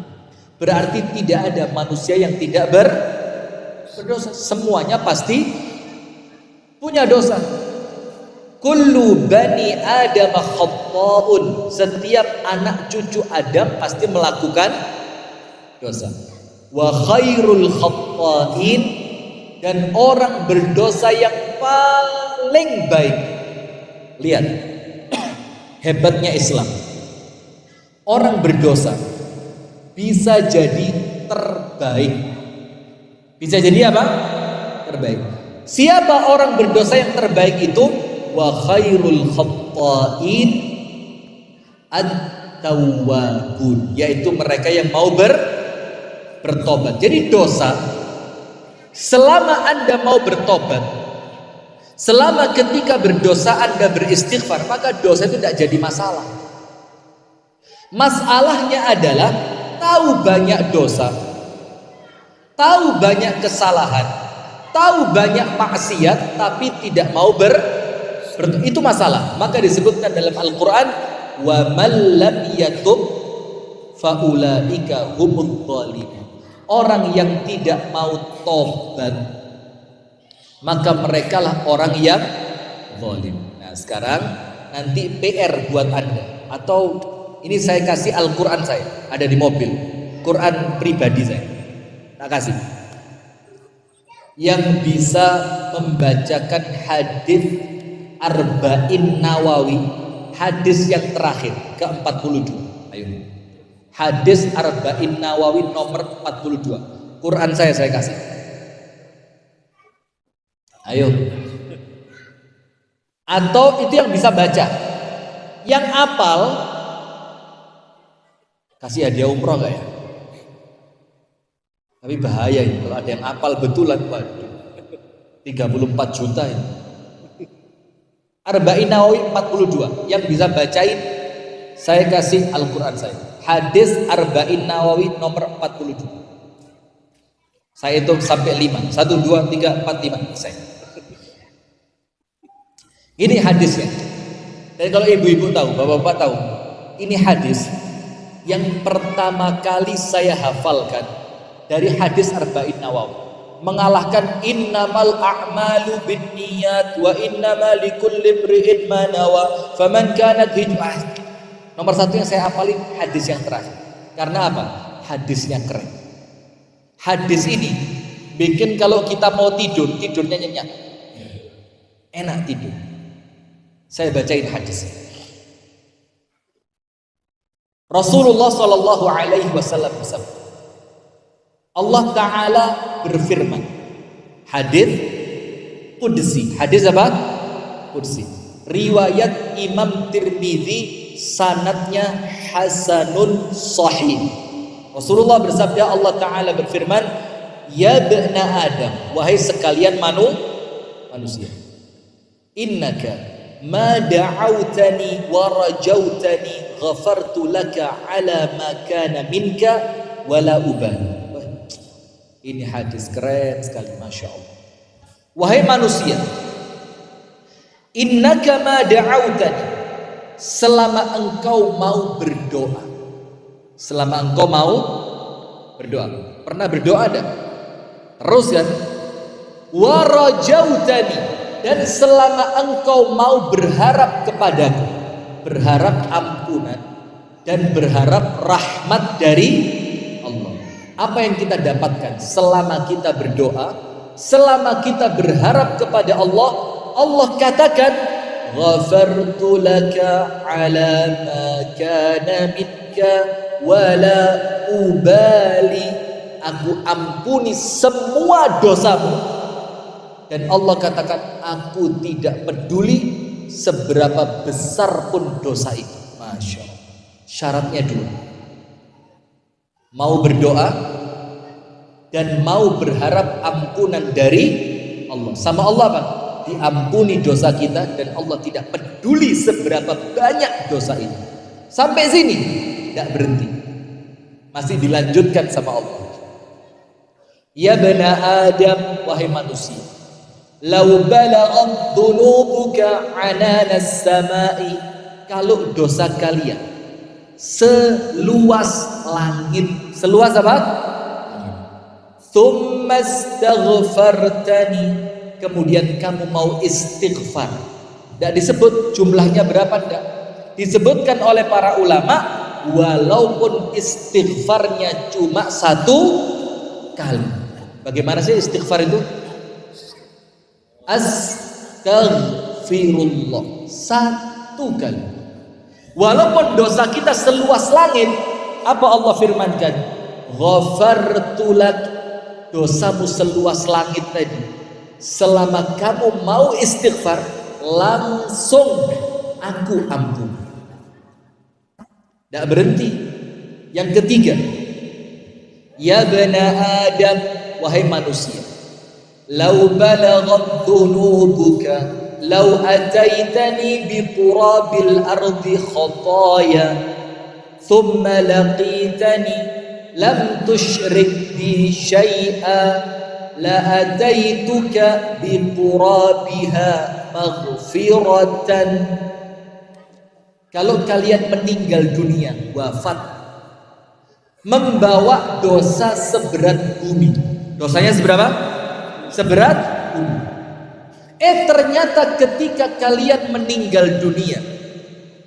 Berarti tidak ada manusia yang tidak berdosa, semuanya pasti punya dosa. Kullu bani Adam khatta'un, setiap anak cucu Adam pasti melakukan dosa. Wa khairul khatta'in, dan orang berdosa yang paling baik. Lihat hebatnya Islam. Orang berdosa bisa jadi terbaik Bisa jadi apa? Terbaik. Siapa orang berdosa yang terbaik itu? Wa khairul khatta'in at-tawwabun, yaitu mereka yang mau bertobat. Jadi dosa, selama Anda mau bertobat, selama ketika berdosa Anda beristighfar, maka dosa itu tidak jadi masalah. Masalahnya adalah tahu banyak dosa, tahu banyak kesalahan, tahu banyak maksiat, tapi tidak mau itu masalah. Maka disebutkan dalam Al-Quran, wa man lam yatub faulaika humudz zalimun. Orang yang tidak mau tobat, maka merekalah orang yang zalim. Nah, sekarang nanti PR buat Anda, atau ini saya kasih Al-Quran, saya ada di mobil, Quran pribadi saya tak kasih, yang bisa membacakan hadis Arba'in Nawawi, hadis yang terakhir ke-42. Ayo, hadis Arba'in Nawawi nomor 42, Quran saya kasih. Ayo. Atau itu yang bisa baca, yang apal kasih hadiah umroh gak ya? Tapi bahaya ini kalau ada yang apal betulan, waduh, 34 juta ini. Arba'in Nawawi 42, yang bisa bacain saya kasih Al-Quran saya. Hadis Arba'in Nawawi nomor 42. Saya hitung sampai 5. 1, 2, 3, 4, 5 saya. Ini hadisnya. Dan kalau ibu-ibu tahu, bapak-bapak tahu, ini hadis yang pertama kali saya hafalkan dari hadis Arba'in Nawawi, mengalahkan innamal a'malu binniyat wa innamal likulli imri'in ma nawa faman kanat hijrah. Nomor 1 yang saya hafalin hadis yang terakhir. Karena apa? Hadisnya keren. Hadis ini bikin kalau kita mau tidur, tidurnya nyenyak, enak tidur. Saya bacain hadis. Rasulullah Shallallahu Alaihi Wasallam bersabda, Allah Ta'ala berfirman, hadis Qudsi. Hadis apa? Qudsi. Riwayat Imam Tirmidzi, sanadnya hasanun sahih. Rasulullah bersabda, Allah Ta'ala berfirman, ya bna Adam, wahai sekalian manusia, innaka ma da'autani wa rajautani ghafartu laka ala ma kana minka wala ubali. Ini hadis keren sekali, Masya Allah. Wahai manusia, innaka ma da'autani, selama engkau mau berdoa, selama engkau mau berdoa, pernah berdoa ada? Terus kan? Wa rajautani, dan selama engkau mau berharap kepadaku, berharap ampunan dan berharap rahmat dari Allah. Apa yang kita dapatkan selama kita berdoa, selama kita berharap kepada Allah? Allah katakan, ghafartu laka ala ma kana minka wala ubali, aku ampuni semua dosamu. Dan Allah katakan, aku tidak peduli seberapa besar pun dosa itu. Masya Allah. Syaratnya dulu, mau berdoa dan mau berharap ampunan dari Allah. Sama Allah apa? Diampuni dosa kita, dan Allah tidak peduli seberapa banyak dosa itu. Sampai sini tidak berhenti, masih dilanjutkan sama Allah. Ya bana Adam, wahai manusia, lau balaghat dhunubuka ananas samai, kalau dosa kalian seluas langit, seluas apa? Tsumma astaghfartani, kemudian kamu mau istighfar. Tidak disebut jumlahnya berapa, tidak disebutkan oleh para ulama, walaupun istighfarnya cuma 1 kali. Bagaimana sih istighfar itu? Astaghfirullah, 1 kali. Walaupun dosa kita seluas langit, apa Allah firmankan? Ghafartu lak, dosamu seluas langit tadi, selama kamu mau istighfar, langsung aku ampuni. Tidak berhenti. Yang ketiga, ya bana Adam, wahai manusia, lau balaghat dhunubuka lau ataitani biqurabil ardi khataya thumma laqitani lam tushrik bi syai'a la ataituka biqurabiha maghfiratan. Kalau kalian meninggal dunia, wafat, membawa dosa seberat bumi. Dosanya seberapa? Seberat bumi. Ternyata ketika kalian meninggal dunia,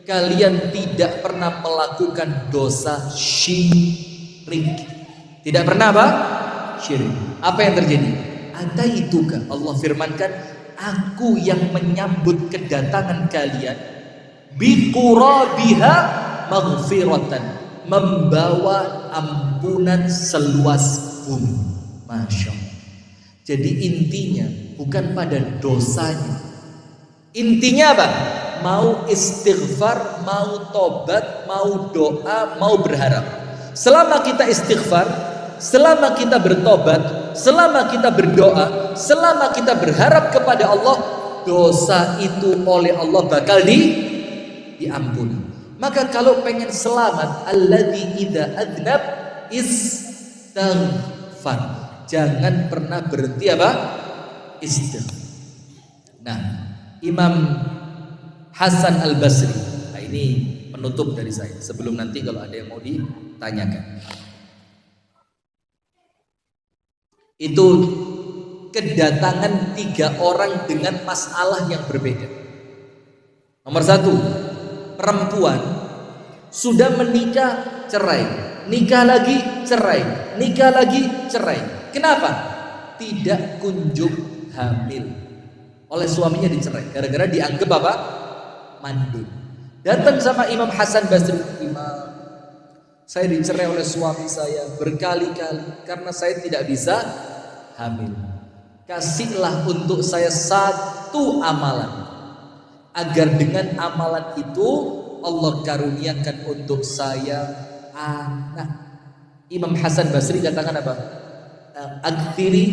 kalian tidak pernah melakukan dosa syirik. Tidak pernah apa? Syirik. Apa yang terjadi? Ataituka, Allah firmankan, aku yang menyambut kedatangan kalian biqurabiha maghfiratan, membawa ampunan seluas bumi. Masya Allah. Jadi intinya bukan pada dosanya, intinya apa? Mau istighfar, mau tobat, mau doa, mau berharap. Selama kita istighfar, selama kita bertobat, selama kita berdoa, selama kita berharap kepada Allah, dosa itu oleh Allah bakal diampuni. Maka kalau pengen selamat, alladzi idza adnab istighfar, jangan pernah berhenti apa? Istighfar. Nah, Imam Hasan Al-Basri, nah ini penutup dari saya sebelum nanti kalau ada yang mau ditanyakan. Itu kedatangan 3 orang dengan masalah yang berbeda. Nomor 1, perempuan sudah menikah cerai, nikah lagi cerai, nikah lagi cerai. Kenapa? Tidak kunjung hamil, oleh suaminya dicerai gara-gara dianggap apa? Mandul. Datang sama Imam Hasan Basri, Imam, saya dicerai oleh suami saya berkali-kali karena saya tidak bisa hamil. Kasihlah untuk saya 1 amalan, agar dengan amalan itu Allah karuniakan untuk saya anak. Imam Hasan Basri katakan apa? Aktsiri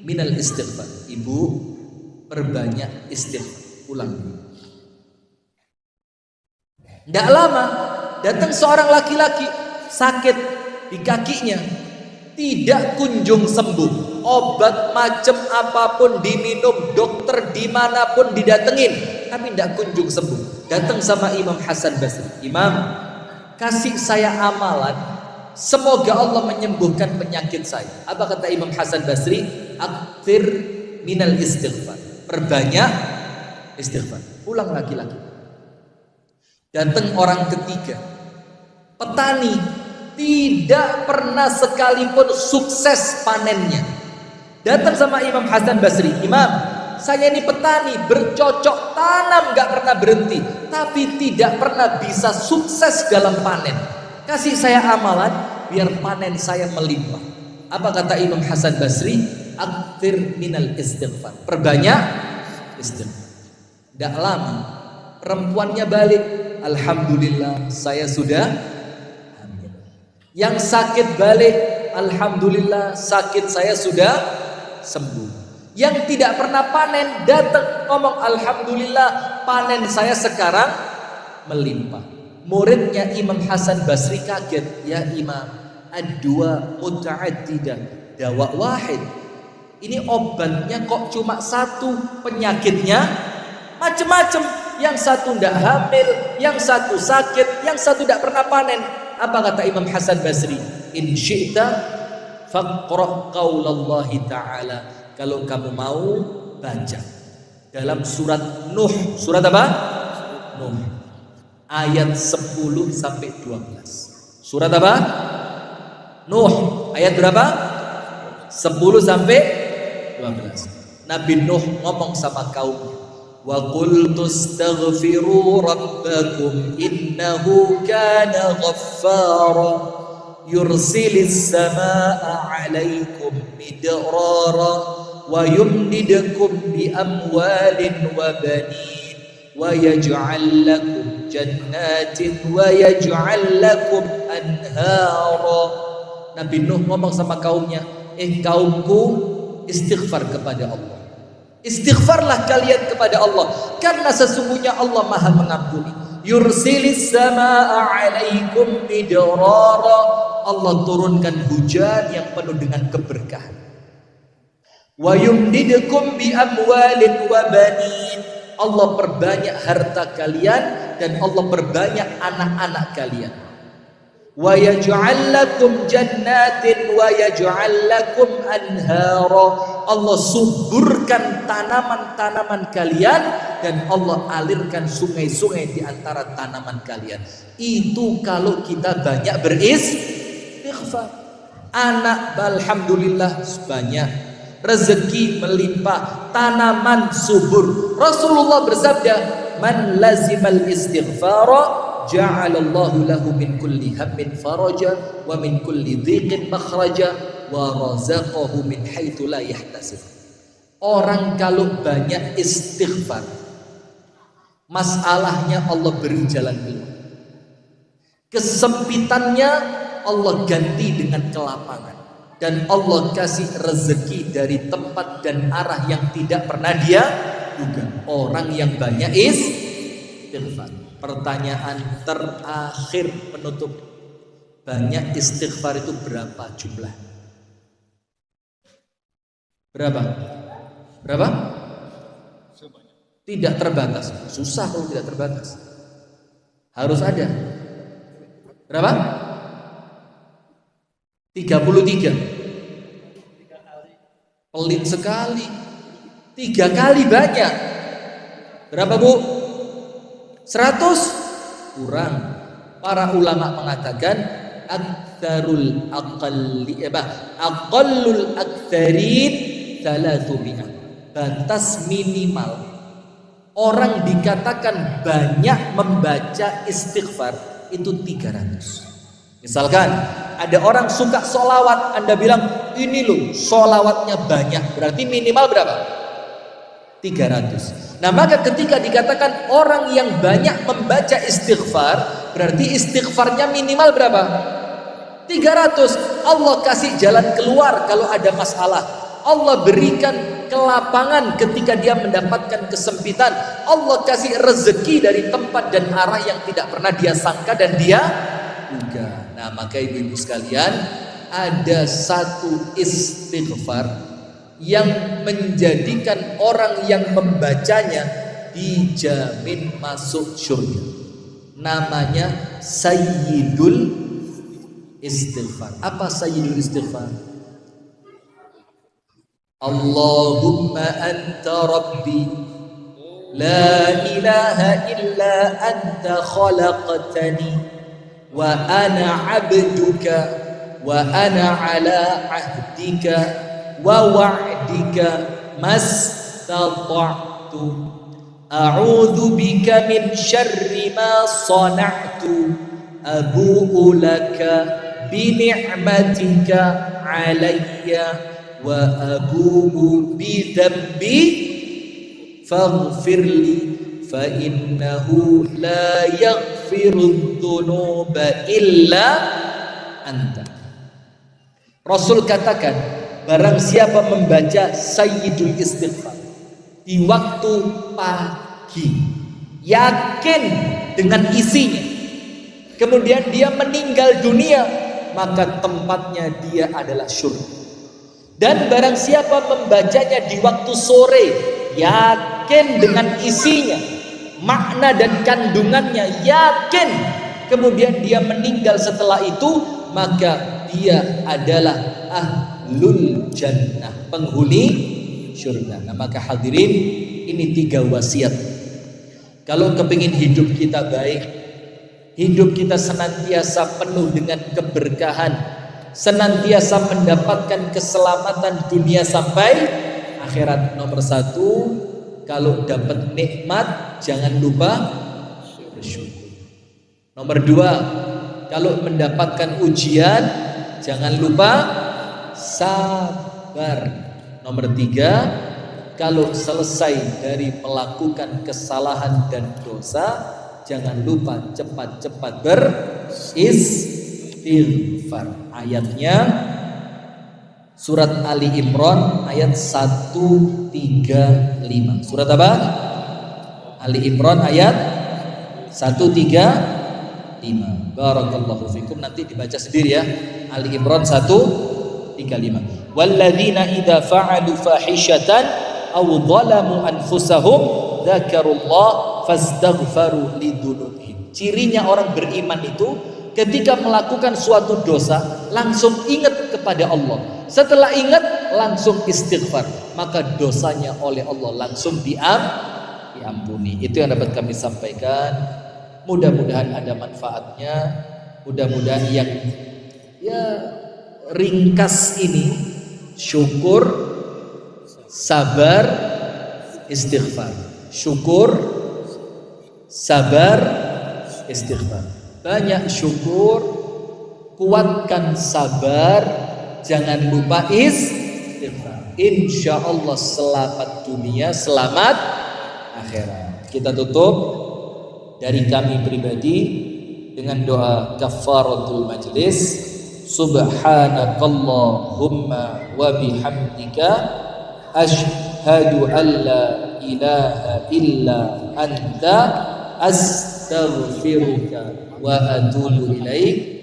minal istighfar. Ibu, perbanyak istighfar. Ulang. Tidak lama datang seorang laki-laki sakit di kakinya, tidak kunjung sembuh. Obat macam apapun diminum, dokter dimanapun didatengin, tapi tidak kunjung sembuh. Datang sama Imam Hasan Basri, Imam, kasih saya amalan, semoga Allah menyembuhkan penyakit saya. Apa kata Imam Hasan Basri? Aktsir minal istighfar, perbanyak istighfar. Pulang laki-laki. Datang orang ketiga, petani, tidak pernah sekalipun sukses panennya. Datang sama Imam Hasan Basri, Imam, saya ini petani, bercocok tanam gak pernah berhenti, tapi tidak pernah bisa sukses dalam panen. Kasih saya amalan biar panen saya melimpah. Apa kata Imam Hasan Basri? Aktsir minal istighfar, perbanyak istighfar. Tidak lama perempuannya balik, alhamdulillah saya sudah hamil. Yang sakit balik, alhamdulillah sakit saya sudah sembuh. Yang tidak pernah panen datang ngomong, alhamdulillah panen saya sekarang melimpah. Muridnya Imam Hasan Basri kaget, ya Imam, ad-dua muta'addidah dawa wahid. Ini obatnya kok cuma 1, penyakitnya macam-macam. Yang satu tidak hamil, yang satu sakit, yang satu tidak pernah panen. Apa kata Imam Hasan Basri? In syi'ta faqra qaulallahi ta'ala, kalau kamu mau baca dalam surat Nuh. Surat apa? Nuh ayat 10 sampai 12. Surat apa? Nuh ayat berapa? 10 sampai 12. Nabi Nuh ngomong sama kaumnya, wa qultu astaghfiru rabbakum innahu kana ghaffara yursilis samaa 'alaikum midrara wa yumdidukum bi amwalin wa banin wa yaj'al lakum jannatin wa yaj'al lakum anhara. Nabi Nuh ngomong sama kaumnya, kaumku, istighfar kepada Allah. Istighfarlah kalian kepada Allah, karena sesungguhnya Allah Maha mengampuni. Yursilis samaa 'alaikum midrara, Allah turunkan hujan yang penuh dengan keberkahan. Wa yumdidukum bi amwalin wa banin, Allah perbanyak harta kalian dan Allah perbanyak anak-anak kalian. Wa yaj'al lakum jannatin wa yaj'al lakum anhara, Allah suburkan tanaman-tanaman kalian dan Allah alirkan sungai-sungai di antara tanaman kalian. Itu kalau kita banyak beristighfar. Anak alhamdulillah banyak, rezeki melimpah, tanaman subur. Rasulullah bersabda, man lazimal istighfara ja'alallahu lahu min kulli hammin faraja wa min kulli dhiqin makhraja wa razaqahu min haitsu la yahtasib. Orang kalau banyak istighfar, masalahnya Allah beri jalan keluar. Kesempitannya Allah ganti dengan kelapangan, dan Allah kasih rezeki dari tempat dan arah yang tidak pernah dia duga. Orang yang banyak istighfar. Pertanyaan terakhir penutup, banyak istighfar itu berapa jumlah? Berapa? Berapa? Tidak terbatas. Susah kalau tidak terbatas. Harus ada. Berapa? 33. Pelit sekali. 3 kali banyak. Berapa, Bu? 100? Kurang. Para ulama mengatakan aktsarul aqallul aktsarin 300. Batas minimal orang dikatakan banyak membaca istighfar itu 300. Misalkan ada orang suka sholawat, Anda bilang ini loh sholawatnya banyak, berarti minimal berapa? 300. Nah, maka ketika dikatakan orang yang banyak membaca istighfar, berarti istighfarnya minimal berapa? 300. Allah kasih jalan keluar kalau ada masalah. Allah berikan kelapangan ketika dia mendapatkan kesempitan. Allah kasih rezeki dari tempat dan arah yang tidak pernah dia sangka dan dia duga. Nah, maka ibu-ibu sekalian, ada satu istighfar yang menjadikan orang yang membacanya dijamin masuk surga. Namanya Sayyidul Istighfar. Apa Sayyidul Istighfar? Allahumma anta rabbi la ilaha illa anta khalaqtani wa ana abduka wa ana ala ahdika wa wa'dika mastata'tu a'udzu bika min syarri ma sana'tu abu'u laka bi ni'matika 'alayya wa abu'u bi dhanbi faghfirli fa innahu la yaghfiru dhunuba illa anta. Rasul katakan, barang siapa membaca Sayyidul Istighfar di waktu pagi, yakin dengan isinya, kemudian dia meninggal dunia, maka tempatnya dia adalah surga. Dan barang siapa membacanya di waktu sore, yakin dengan isinya, makna dan kandungannya, yakin, kemudian dia meninggal setelah itu, maka dia adalah ahlul jannah, penghuni surga. Nah, maka hadirin, ini 3 wasiat. Kalau kepingin hidup kita baik, hidup kita senantiasa penuh dengan keberkahan, senantiasa mendapatkan keselamatan dunia sampai akhirat. Nomor 1, kalau dapat nikmat jangan lupa bersyukur. Nomor 2, kalau mendapatkan ujian jangan lupa sabar. Nomor 3, kalau selesai dari melakukan kesalahan dan dosa jangan lupa cepat-cepat beristighfar. Ayatnya surat Ali Imran ayat 135. Surat apa? Ali Imran ayat 135. Barakallahu fikum. Nanti dibaca sendiri ya. Ali Imran 135. Walladzina idza fa'alu fahishatan aw dhalamu anfusahum dzakarullah fastaghfaru lidzunubihim. Cirinya orang beriman itu ketika melakukan suatu dosa langsung ingat kepada Allah. Setelah ingat langsung istighfar, maka dosanya oleh Allah langsung diampuni. Itu yang dapat kami sampaikan. Mudah-mudahan ada manfaatnya. Mudah-mudahan yang ringkas ini syukur, sabar, istighfar. Syukur, sabar, istighfar. Banyak syukur, kuatkan sabar, jangan lupa istighfar. Insya Allah selamat dunia, selamat akhirat. Kita tutup dari kami pribadi dengan doa kafaratul majlis. Subhanakallahumma wa bihamdika asyhadu an la ilaha illa anta astaghfiruka wa atubu ilaik.